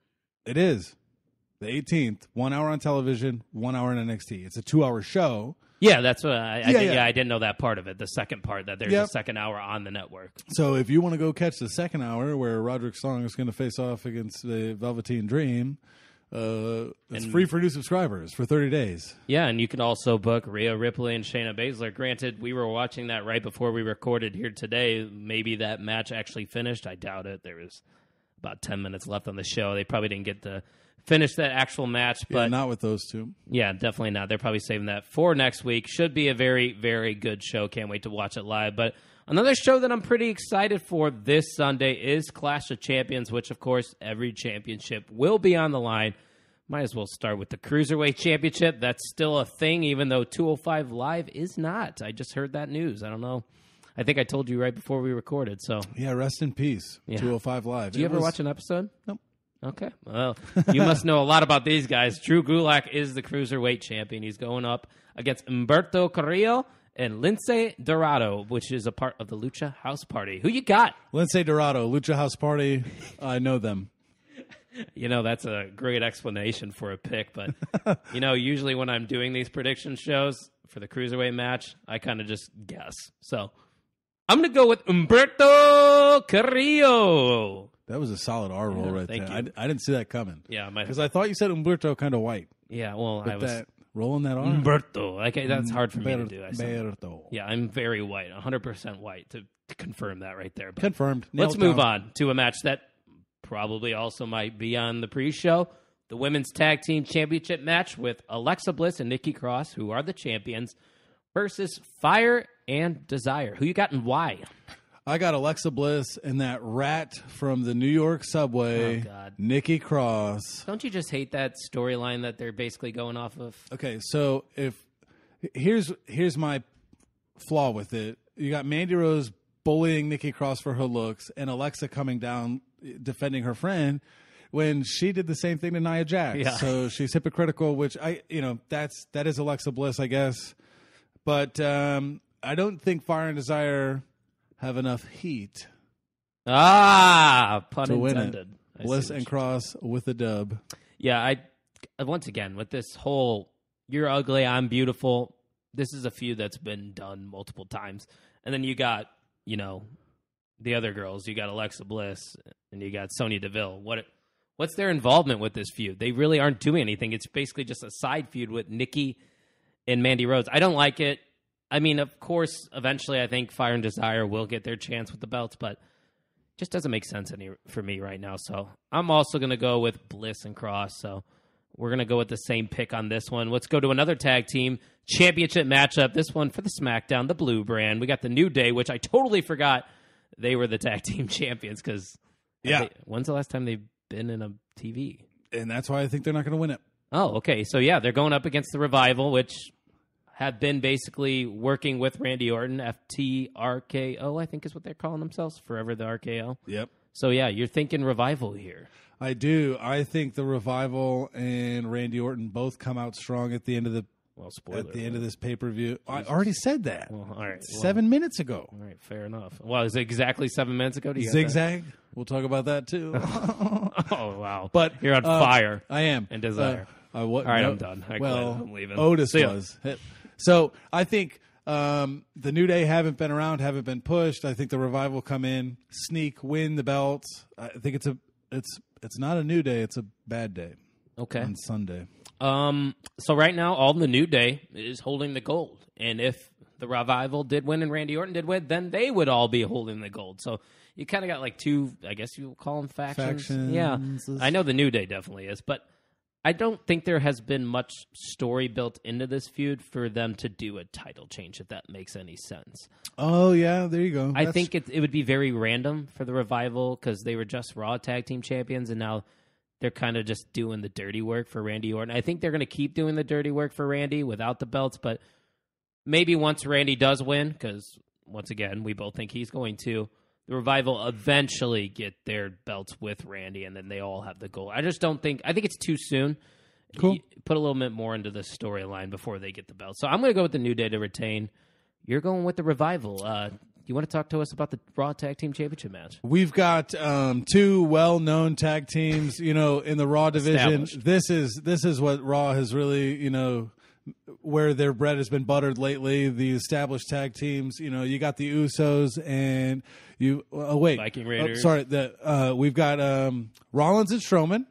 It is. The 18th, 1 hour on television, 1 hour in NXT. It's a 2-hour show. Yeah, that's what I didn't know that part of it. The second part, that there's a second hour on the network. So if you want to go catch the second hour where Roderick Strong is going to face off against the Velveteen Dream, it's free for new subscribers for 30 days. Yeah, and you can also book Rhea Ripley and Shayna Baszler. Granted, we were watching that right before we recorded here today. Maybe that match actually finished. I doubt it. There was about 10 minutes left on the show. They probably didn't get to finish that actual match. But not with those two. Yeah, definitely not. They're probably saving that for next week. Should be a very, very good show. Can't wait to watch it live. But another show that I'm pretty excited for this Sunday is Clash of Champions, which, of course, every championship will be on the line. Might as well start with the Cruiserweight Championship. That's still a thing, even though 205 Live is not. I just heard that news. I don't know. I think I told you right before we recorded. So Yeah, rest in peace. Yeah. 205 Live. Did you ever watch an episode? Nope. Okay. Well, you must know a lot about these guys. Drew Gulak is the Cruiserweight Champion. He's going up against Humberto Carrillo and Lince Dorado, which is a part of the Lucha House Party. Who you got? Lince Dorado, Lucha House Party. I know them. You know, that's a great explanation for a pick, but, usually when I'm doing these prediction shows for the Cruiserweight match, I kind of just guess. So, I'm going to go with Humberto Carrillo. That was a solid R roll right thank there. you. I didn't see that coming. Yeah, Because I thought you said Humberto kind of white. Yeah, well, With I was... that, rolling that R. Humberto. Okay, that's hard for me to do. Humberto. Yeah, I'm very white, 100% white, to confirm that right there. But Confirmed. let's Nailed move down. on to a match that probably also might be on the pre-show. The Women's Tag Team Championship match with Alexa Bliss and Nikki Cross, who are the champions, versus Fire and Desire. Who you got and why? I got Alexa Bliss and that rat from the New York subway, Oh, God. Nikki Cross. Don't you just hate that storyline that they're basically going off of? Okay, so here's my flaw with it. You got Mandy Rose bullying Nikki Cross for her looks, and Alexa coming down defending her friend when she did the same thing to Nia Jax. Yeah. So she's hypocritical, which that is Alexa Bliss, I guess. But I don't think Fire and Desire have enough heat Pun to win intended. it. Bliss and Cross with the dub. Yeah, once again, with this whole "you're ugly, I'm beautiful," this is a feud that's been done multiple times. And then you got, the other girls. You got Alexa Bliss and you got Sonya Deville. What's their involvement with this feud? They really aren't doing anything. It's basically just a side feud with Nikki and Mandy Rose. I don't like it. I mean, of course, eventually I think Fire and Desire will get their chance with the belts, but it just doesn't make sense for me right now. So I'm also going to go with Bliss and Cross. So we're going to go with the same pick on this one. Let's go to another tag team championship matchup. This one for the SmackDown, the Blue Brand. We got the New Day, which I totally forgot they were the tag team champions because when's the last time they've been in a TV? And that's why I think they're not going to win it. Oh, okay. So, yeah, they're going up against the Revival, which have been basically working with Randy Orton, FTRKO, I think is what they're calling themselves, Forever the RKO. Yep. So, yeah, you're thinking Revival here. I do. I think the Revival and Randy Orton both come out strong at the end of this pay-per-view. I already said that. Well, all right. 7 minutes ago. All right, fair enough. Well, is it exactly 7 minutes ago? Do you got Zigzag. We'll talk about that too. that? Oh, wow. But you're on fire. I am. And Desire. All right, I'm done. I quit. I'm leaving. Otis See ya. was. So I think the New Day haven't been around, haven't been pushed. I think the Revival come in, sneak, win the belts. I think it's not a New Day. It's a bad day. Okay. On Sunday. So right now, all the New Day is holding the gold. And if the Revival did win and Randy Orton did win, then they would all be holding the gold. So you kind of got like two, I guess you would call them factions. Yeah. I know the New Day definitely is, but I don't think there has been much story built into this feud for them to do a title change, if that makes any sense. Oh, yeah, there you go. I think it would be very random for the Revival because they were just Raw Tag Team Champions, and now they're kind of just doing the dirty work for Randy Orton. I think they're going to keep doing the dirty work for Randy without the belts, but maybe once Randy does win, because once again, we both think he's going to, the Revival eventually get their belts with Randy, and then they all have the gold. I think it's too soon. Cool. Put a little bit more into the storyline before they get the belt. So I'm going to go with the New Day to retain. You're going with the Revival. You want to talk to us about the Raw Tag Team Championship match? We've got two well-known tag teams, in the Raw division. This is what Raw has really, where their bread has been buttered lately. The established tag teams, you got the Usos and Viking Raiders. We've got Rollins and Strowman.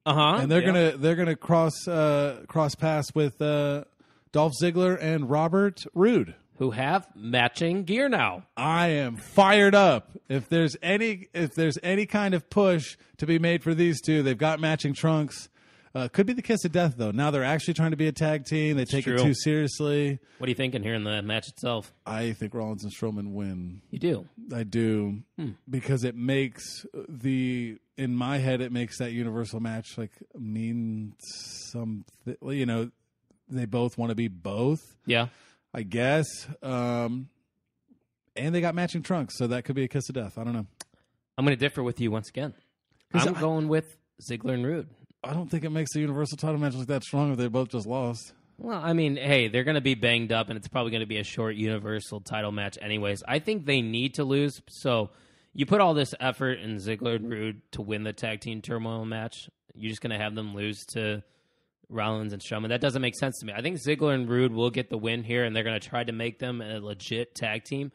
And they're gonna cross paths with Dolph Ziggler and Robert Roode, who have matching gear now. I am fired up. If there's any kind of push to be made for these two, they've got matching trunks. Could be the kiss of death, though. Now they're actually trying to be a tag team. They take it too seriously. What are you thinking here in the match itself? I think Rollins and Strowman win. You do? I do. Because it makes in my head, it makes that Universal match like mean something. You know, they both want to be both. Yeah. I guess. And they got matching trunks, so that could be a kiss of death. I don't know. I'm going to differ with you once again. I'm going with Ziggler and Rude. I don't think it makes the Universal title match look that strong if they both just lost. Well, I mean, hey, they're going to be banged up, and it's probably going to be a short Universal title match anyways. I think they need to lose, so you put all this effort in Ziggler and Rude to win the tag team turmoil match. You're just going to have them lose to Rollins and Strowman. That doesn't make sense to me. I think Ziggler and Rude will get the win here, and they're going to try to make them a legit tag team.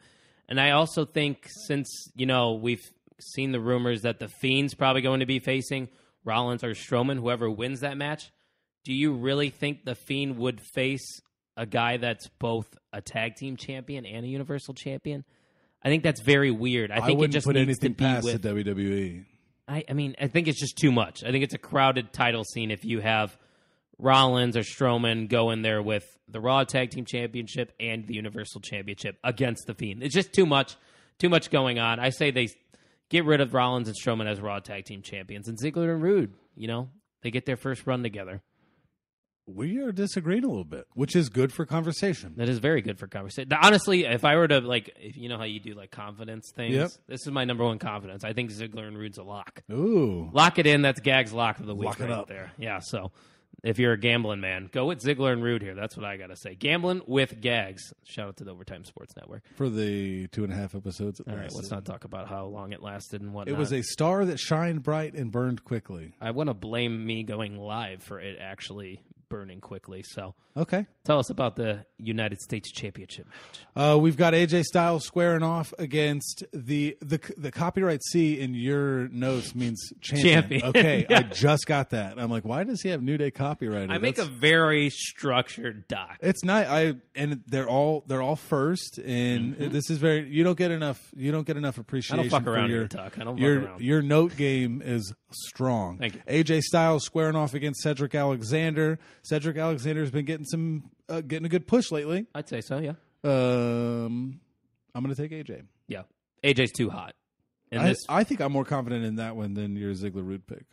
And I also think since, we've seen the rumors that the Fiend's probably going to be facing Rollins or Strowman, whoever wins that match, do you really think the Fiend would face a guy that's both a tag team champion and a Universal champion? I think that's very weird. I think wouldn't it just put needs anything to be past with the WWE. I mean, I think it's just too much. I think it's a crowded title scene if you have Rollins or Strowman go in there with the Raw Tag Team Championship and the Universal Championship against the Fiend. It's just too much going on. I say they get rid of Rollins and Strowman as Raw Tag Team Champions. And Ziggler and Rude, they get their first run together. We are disagreeing a little bit, which is good for conversation. That is very good for conversation. Honestly, if I were to, if you know how you do, confidence things, Yep. This is my number one confidence. I think Ziggler and Rude's a lock. Ooh. Lock it in. That's Gag's lock of the week Lock it right up. there. Yeah, so if you're a gambling man, go with Ziggler and Rude here. That's what I got to say. Gambling with Gags. Shout out to the Overtime Sports Network. For the 2.5 episodes. All right, let's not talk about how long it lasted and whatnot. It was a star that shined bright and burned quickly. I want to blame me going live for it actually burning quickly. So Okay. tell us about the United States Championship match. We've got AJ Styles squaring off against the copyright C in your notes means champion. Okay, Yeah. I just got that. I'm like, why does he have New Day copyrighted? I make a very structured doc. It's nice. And they're all first, and this is very. You don't get enough appreciation. I don't fuck for around your, here, Tuck. I don't fuck your around. your note game is strong. Thank you. AJ Styles squaring off against Cedric Alexander. Cedric Alexander has been getting a good push lately. I'd say so, yeah. I'm going to take AJ. Yeah. AJ's too hot. And I think I'm more confident in that one than your Ziggler Rude pick.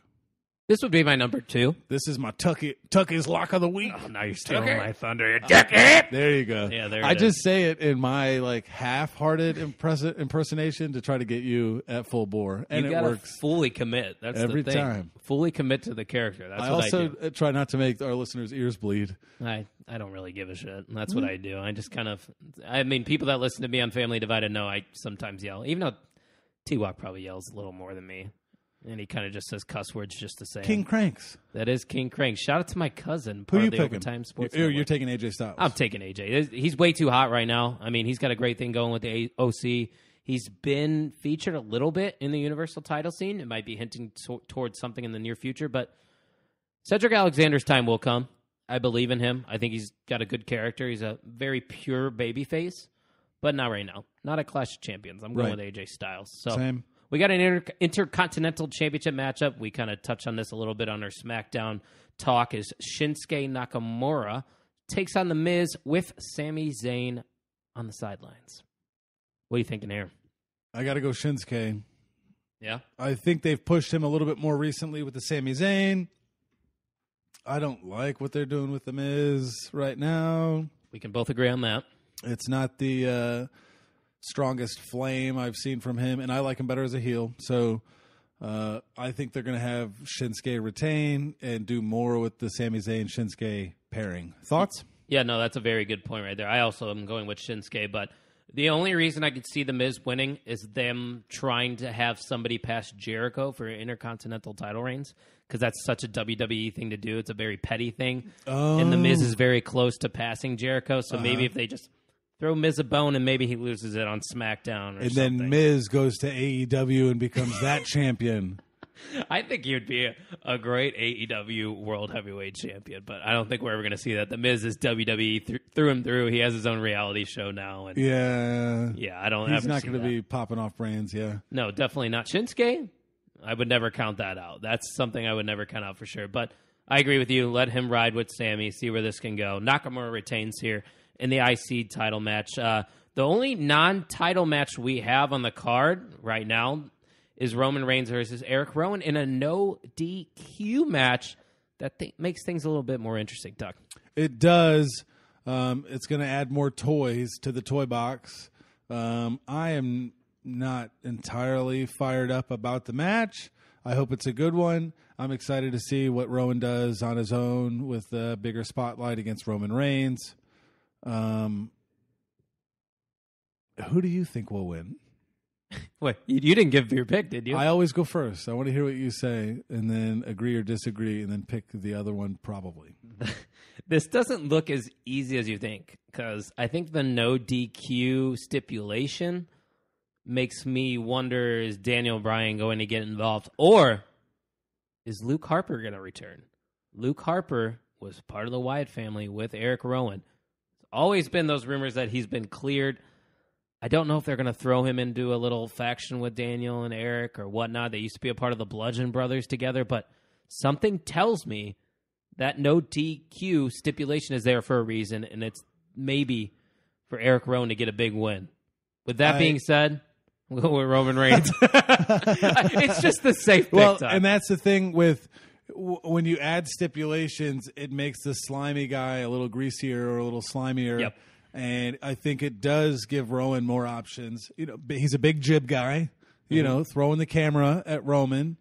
this would be my number 2. This is my Tucky's lock of the week. Oh, now you're stealing my thunder. You duck it! There you go. Yeah, there it I is. just say it in my half-hearted impersonation to try to get you at full bore, and You it gotta works fully commit. That's every the thing. time. Fully commit to the character. That's I what also I do. try not to make our listeners' ears bleed. I don't really give a shit. That's what I do. I just people that listen to me on Family Divided know I sometimes yell. Even though T-Walk probably yells a little more than me. And he kind of just says cuss words just to say King them. Cranks. That is King Crank. Shout out to my cousin. Who Part you of the picking? Overtime Sports You're Network. taking AJ Styles. I'm taking AJ. He's way too hot right now. I mean, he's got a great thing going with the OC. He's been featured a little bit in the Universal title scene. It might be hinting towards something in the near future, but Cedric Alexander's time will come. I believe in him. I think he's got a good character. He's a very pure babyface, but not right now. Not at Clash of Champions. I'm going with AJ Styles. So Same. we got an Intercontinental Championship matchup. We kind of touched on this a little bit on our SmackDown talk. Is Shinsuke Nakamura takes on The Miz with Sami Zayn on the sidelines. What are you thinking here? I got to go Shinsuke. Yeah? I think they've pushed him a little bit more recently with the Sami Zayn. I don't like what they're doing with The Miz right now. We can both agree on that. It's not the strongest flame I've seen from him, and I like him better as a heel. So I think they're going to have Shinsuke retain and do more with the Sami Zayn Shinsuke pairing. Thoughts? Yeah, no, that's a very good point right there. I also am going with Shinsuke, but the only reason I could see The Miz winning is them trying to have somebody past Jericho for Intercontinental title reigns, because that's such a WWE thing to do. It's a very petty thing. Oh. And The Miz is very close to passing Jericho, so maybe if they just throw Miz a bone and maybe he loses it on SmackDown or And something. then Miz goes to AEW and becomes that champion. I think he would be a great AEW World Heavyweight Champion, but I don't think we're ever going to see that. The Miz is WWE through and through. He has his own reality show now. And Yeah. I don't. He's ever not see going to that. be popping off brands, yeah. No, definitely not. Shinsuke, I would never count that out. That's something I would never count out for sure. But I agree with you. Let him ride with Sammy, see where this can go. Nakamura retains here in the IC title match. The only non-title match we have on the card right now is Roman Reigns versus Eric Rowan in a no DQ match that makes things a little bit more interesting, Doug. It does. It's going to add more toys to the toy box. I am not entirely fired up about the match. I hope it's a good one. I'm excited to see what Rowan does on his own with a bigger spotlight against Roman Reigns. Who do you think will win? Wait, you didn't give your pick, did you? I always go first. I want to hear what you say and then agree or disagree and then pick the other one probably. This doesn't look as easy as you think because I think the no DQ stipulation makes me wonder, is Daniel Bryan going to get involved? Or is Luke Harper going to return? Luke Harper was part of the Wyatt family with Eric Rowan. It's always been those rumors that he's been cleared. I don't know if they're going to throw him into a little faction with Daniel and Eric or whatnot. They used to be a part of the Bludgeon Brothers together, but something tells me that no DQ stipulation is there for a reason, and it's maybe for Eric Rowan to get a big win. With that being said, we'll go with Roman Reigns. It's just the safe pick. And that's the thing with when you add stipulations, it makes the slimy guy a little greasier or a little slimier. Yep. And I think it does give Rowan more options. You know, he's a big jib guy. You know, throwing the camera at Roman.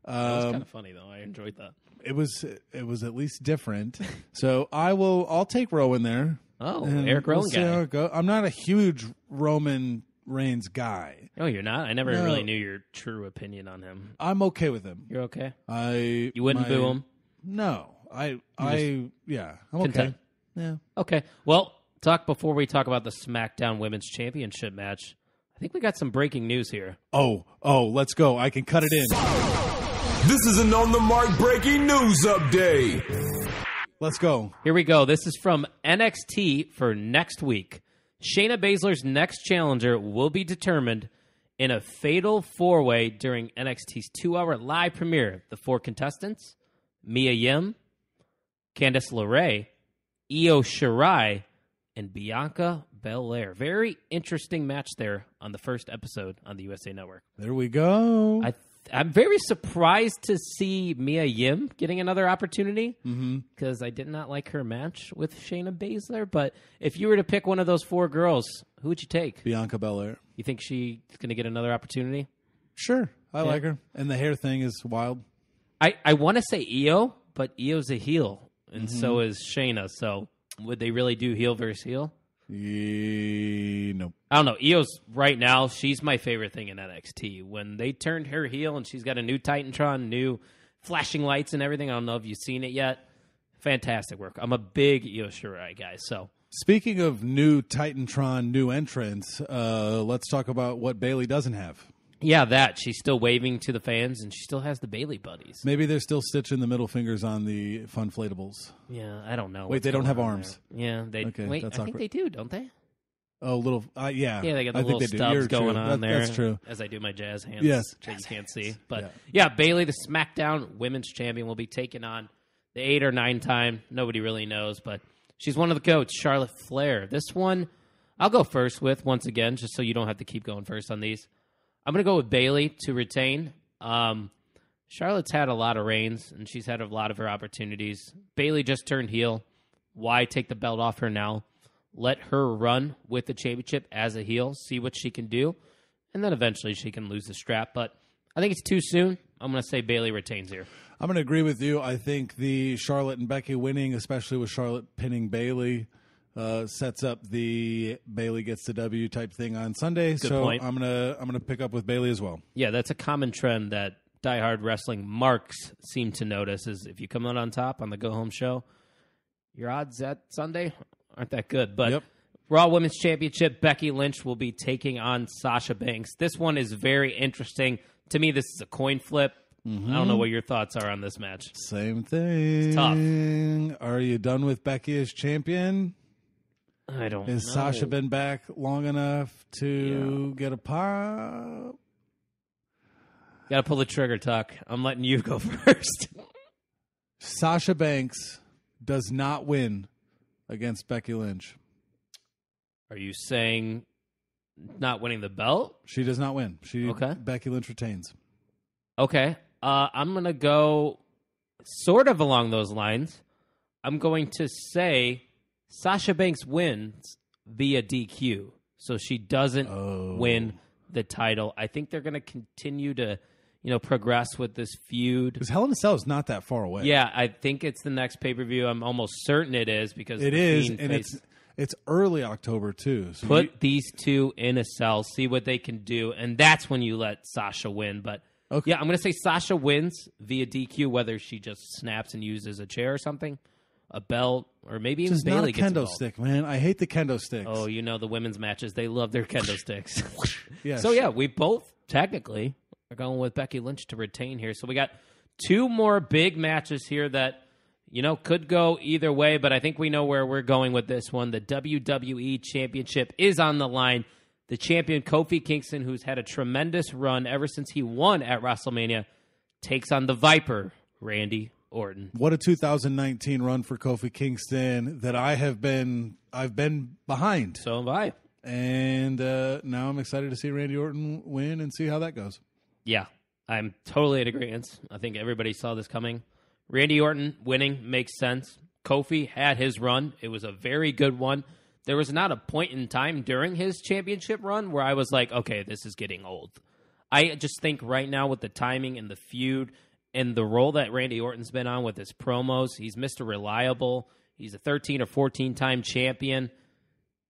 That was kind of funny though. I enjoyed that. It was at least different. So I'll take Rowan there. Oh, Eric Rowan guy. I'm not a huge Roman Reigns guy. Oh, you're not? I never really knew your true opinion on him. I'm okay with him. You're okay? You wouldn't boo him? No. I'm content. okay. Yeah. Okay. Well, before we talk about the SmackDown Women's Championship match, I think we got some breaking news here. Oh, let's go. I can cut it in. This is an On the Mark breaking news update. Let's go. Here we go. This is from NXT for next week. Shayna Baszler's next challenger will be determined in a fatal four-way during NXT's 2-hour live premiere. The 4 contestants, Mia Yim, Candice LeRae, Io Shirai, and Bianca Belair. Very interesting match there on the first episode on the USA Network. There we go. I'm very surprised to see Mia Yim getting another opportunity because I did not like her match with Shayna Baszler. But if you were to pick one of those 4 girls, who would you take? Bianca Belair. You think she's going to get another opportunity? Sure. I like her. And the hair thing is wild. I want to say Io, but Io's a heel, and so is Shayna. So would they really do heel versus heel? No. I don't know. Io's right now, she's my favorite thing in NXT. When they turned her heel and she's got a new Titantron, new flashing lights and everything, I don't know if you've seen it yet. Fantastic work. I'm a big Io Shirai guy. So, speaking of new Titantron, new entrants, let's talk about what Bayley doesn't have. Yeah, that. She's still waving to the fans, and she still has the Bayley buddies. Maybe they're still stitching the middle fingers on the Funflatables. Yeah, I don't know. Wait, they don't have arms. There. Yeah, they. Okay, wait, that's I think awkward. they do, don't they? Oh, little. Yeah. Yeah, they got the little stubs going on there. That's true. As I do my jazz hands. Yes. Which you can't see. But yeah, Bayley, the SmackDown Women's Champion, will be taking on the 8 or 9 time. Nobody really knows, but she's one of the goats, Charlotte Flair. This one, I'll go first with, once again, just so you don't have to keep going first on these. I'm going to go with Bayley to retain. Charlotte's had a lot of reigns, and she's had a lot of her opportunities. Bayley just turned heel. Why take the belt off her now? Let her run with the championship as a heel, see what she can do, and then eventually she can lose the strap. But I think it's too soon. I'm going to say Bayley retains here. I'm going to agree with you. I think the Charlotte and Becky winning, especially with Charlotte pinning Bayley, sets up the Bayley gets the W type thing on Sunday. Good so point. I'm gonna pick up with Bayley as well. Yeah, that's a common trend that diehard wrestling marks seem to notice is if you come out on top on the go home show, your odds that Sunday aren't that good. But Raw Women's Championship, Becky Lynch will be taking on Sasha Banks. This one is very interesting. To me, this is a coin flip. I don't know what your thoughts are on this match. Same thing. It's tough. Are you done with Becky as champion? I don't know. Has Sasha been back long enough to get a pop? Got to pull the trigger, Tuck. I'm letting you go first. Sasha Banks does not win against Becky Lynch. Are you saying not winning the belt? She does not win. Okay. Becky Lynch retains. Okay. I'm going to go sort of along those lines. I'm going to say Sasha Banks wins via DQ, so she doesn't win the title. I think they're going to continue to, progress with this feud. Because Hell in a Cell is not that far away. Yeah, I think it's the next pay-per-view. I'm almost certain it is because it is, and it's early October too. So put these two in a cell, see what they can do, and that's when you let Sasha win. But yeah, I'm going to say Sasha wins via DQ, whether she just snaps and uses a chair or something, a belt, or maybe even Bayley gets involved. Not a kendo stick, man. I hate the kendo sticks. Oh, the women's matches, they love their kendo sticks. Yeah. So yeah, we both technically are going with Becky Lynch to retain here. So we got two more big matches here that could go either way, but I think we know where we're going with this one. The WWE Championship is on the line. The champion, Kofi Kingston, who's had a tremendous run ever since he won at WrestleMania, takes on the Viper, Randy Orton. What a 2019 run for Kofi Kingston that I've been behind. So have I. And now I'm excited to see Randy Orton win and see how that goes. Yeah, I'm totally in agreement. I think everybody saw this coming. Randy Orton winning makes sense. Kofi had his run. It was a very good one. There was not a point in time during his championship run where I was like, okay, this is getting old. I just think right now with the timing and the feud and the role that Randy Orton's been on with his promos, he's Mr. Reliable. He's a 13 or 14-time champion.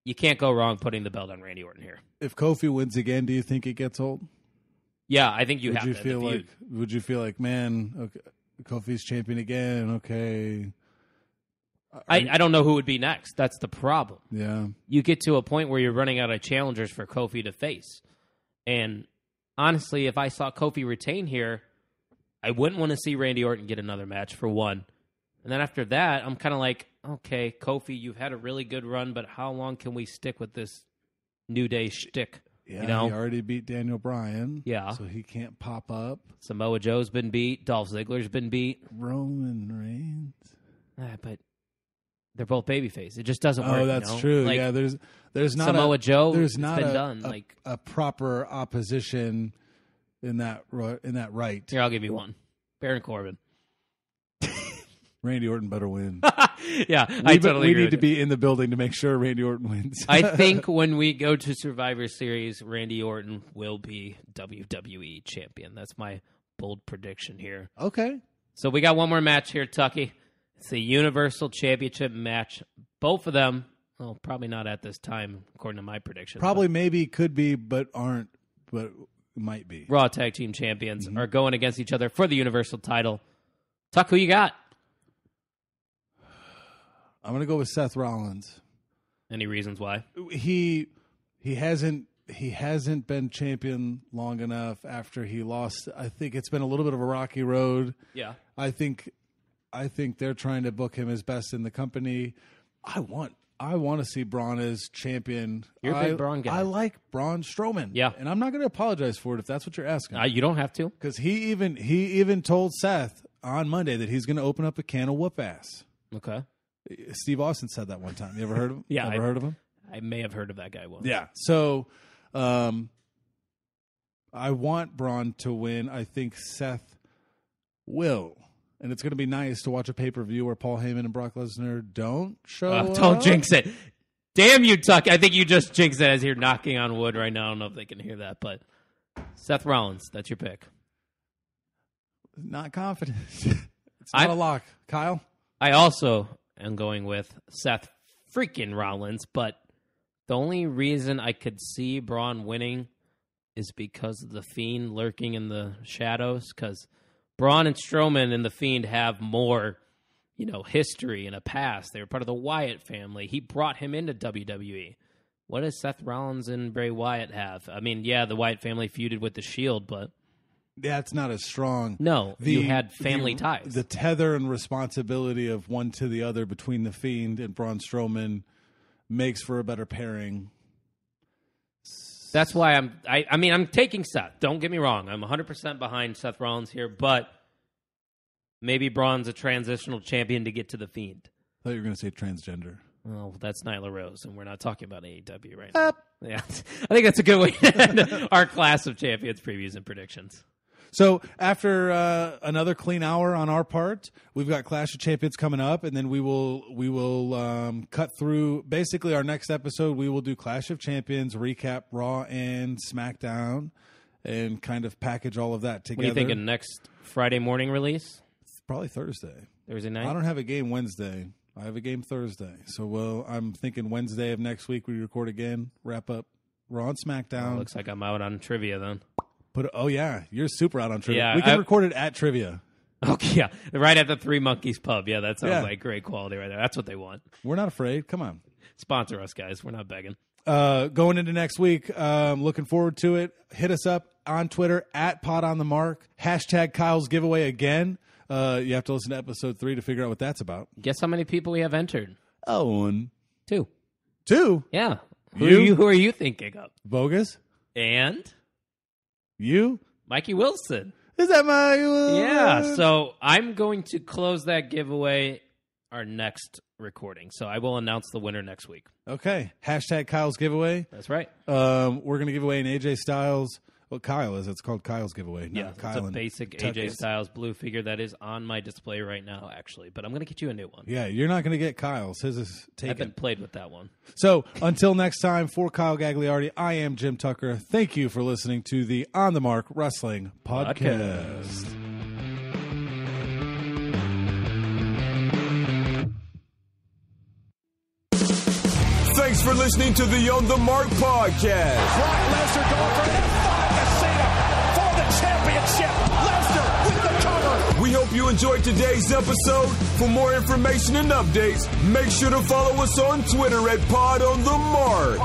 You can't go wrong putting the belt on Randy Orton here. If Kofi wins again, do you think it gets old? Yeah, I think you would have you to. Feel like, would you feel like, man, okay, Kofi's champion again, okay. I don't know who would be next. That's the problem. Yeah. You get to a point where you're running out of challengers for Kofi to face. And honestly, if I saw Kofi retain here, I wouldn't want to see Randy Orton get another match, for one. And then after that, I'm kind of like, okay, Kofi, you've had a really good run, but how long can we stick with this New Day shtick? Yeah, he already beat Daniel Bryan. Yeah. So he can't pop up. Samoa Joe's been beat. Dolph Ziggler's been beat. Roman Reigns. But they're both babyface. It just doesn't work. Oh, that's true. Like, yeah, there's not Samoa Joe. There's not been a, done. a proper opposition in that right. Here, I'll give you one. Baron Corbin. Randy Orton better win. Yeah, I totally agree. We need to be in the building to make sure Randy Orton wins. I think when we go to Survivor Series, Randy Orton will be WWE champion. That's my bold prediction here. Okay. So we got one more match here, Tucky. It's the Universal Championship match. Both of them, well, probably not at this time, according to my prediction. Probably, maybe, could be, but aren't, but might be. Raw Tag Team Champions are going against each other for the Universal title. Tuck, who you got? I'm going to go with Seth Rollins. Any reasons why? He hasn't been champion long enough after he lost. I think it's been a little bit of a rocky road. Yeah. I think they're trying to book him as best in the company. I want to see Braun as champion. You're a big Braun guy. I like Braun Strowman. Yeah. And I'm not going to apologize for it if that's what you're asking. You don't have to. Because he even told Seth on Monday that he's going to open up a can of whoop ass. Okay. Steve Austin said that one time. You ever heard of him? Yeah. Heard of him? I may have heard of that guy once. Yeah. So I want Braun to win. I think Seth will. And it's going to be nice to watch a pay-per-view where Paul Heyman and Brock Lesnar don't show up. Don't jinx it. Damn you, Tuck. I think you just jinxed it as you're knocking on wood right now. I don't know if they can hear that, but Seth Rollins, that's your pick. Not confident. It's not a lock. Kyle? I also am going with Seth freaking Rollins, but the only reason I could see Braun winning is because of the Fiend lurking in the shadows, because Braun and Strowman and the Fiend have more, history and a past. They were part of the Wyatt family. He brought him into WWE. What does Seth Rollins and Bray Wyatt have? I mean, yeah, the Wyatt family feuded with the Shield, but that's not as strong. No, you had family ties. The tether and responsibility of one to the other between the Fiend and Braun Strowman makes for a better pairing. That's why I'm taking Seth. Don't get me wrong. I'm 100% behind Seth Rollins here, but maybe Braun's a transitional champion to get to the Fiend. I thought you were going to say transgender. Oh, that's Nyla Rose, and we're not talking about AEW right now. Yeah, I think that's a good way to end our Clash of Champions previews and predictions. So after another clean hour on our part, we've got Clash of Champions coming up, and then we will cut through. Basically, our next episode, we will do Clash of Champions, recap Raw and SmackDown, and kind of package all of that together. What are you thinking? Next Friday morning release? Probably Thursday. Thursday night? I don't have a game Wednesday. I have a game Thursday. So, I'm thinking Wednesday of next week we record again, wrap up Raw and SmackDown. Looks like I'm out on trivia then. Oh, yeah. You're super out on trivia. Yeah, we can record it at trivia. Okay, yeah. Right at the Three Monkeys pub. Yeah, that sounds like great quality right there. That's what they want. We're not afraid. Come on. Sponsor us, guys. We're not begging. Going into next week, looking forward to it. Hit us up on Twitter at @PodOnTheMark. # Kyle's giveaway again. You have to listen to episode 3 to figure out what that's about. Guess how many people we have entered? Oh, 2. 2? Yeah. Who are you thinking of? Bogus? And? You? Mikey Wilson. Is that Mikey Wilson? Yeah. So I'm going to close that giveaway our next recording. So I will announce the winner next week. Okay. # Kyle's giveaway. That's right. We're going to give away an AJ Styles. Well, Kyle is. It's called Kyle's giveaway. Yeah, Kyle, it's a basic AJ Styles blue figure that is on my display right now, actually. But I'm going to get you a new one. Yeah, you're not going to get Kyle's. His is taken. I haven't played with that one. So until next time, for Kyle Gagliardi, I am Jim Tucker. Thank you for listening to the On the Mark Wrestling Podcast. Thanks for listening to the On the Mark Podcast. Brock Lesnar going for an F5 to Cena for the championship. Lesnar with the cover. We hope you enjoyed today's episode. For more information and updates, make sure to follow us on Twitter at PodOnTheMark.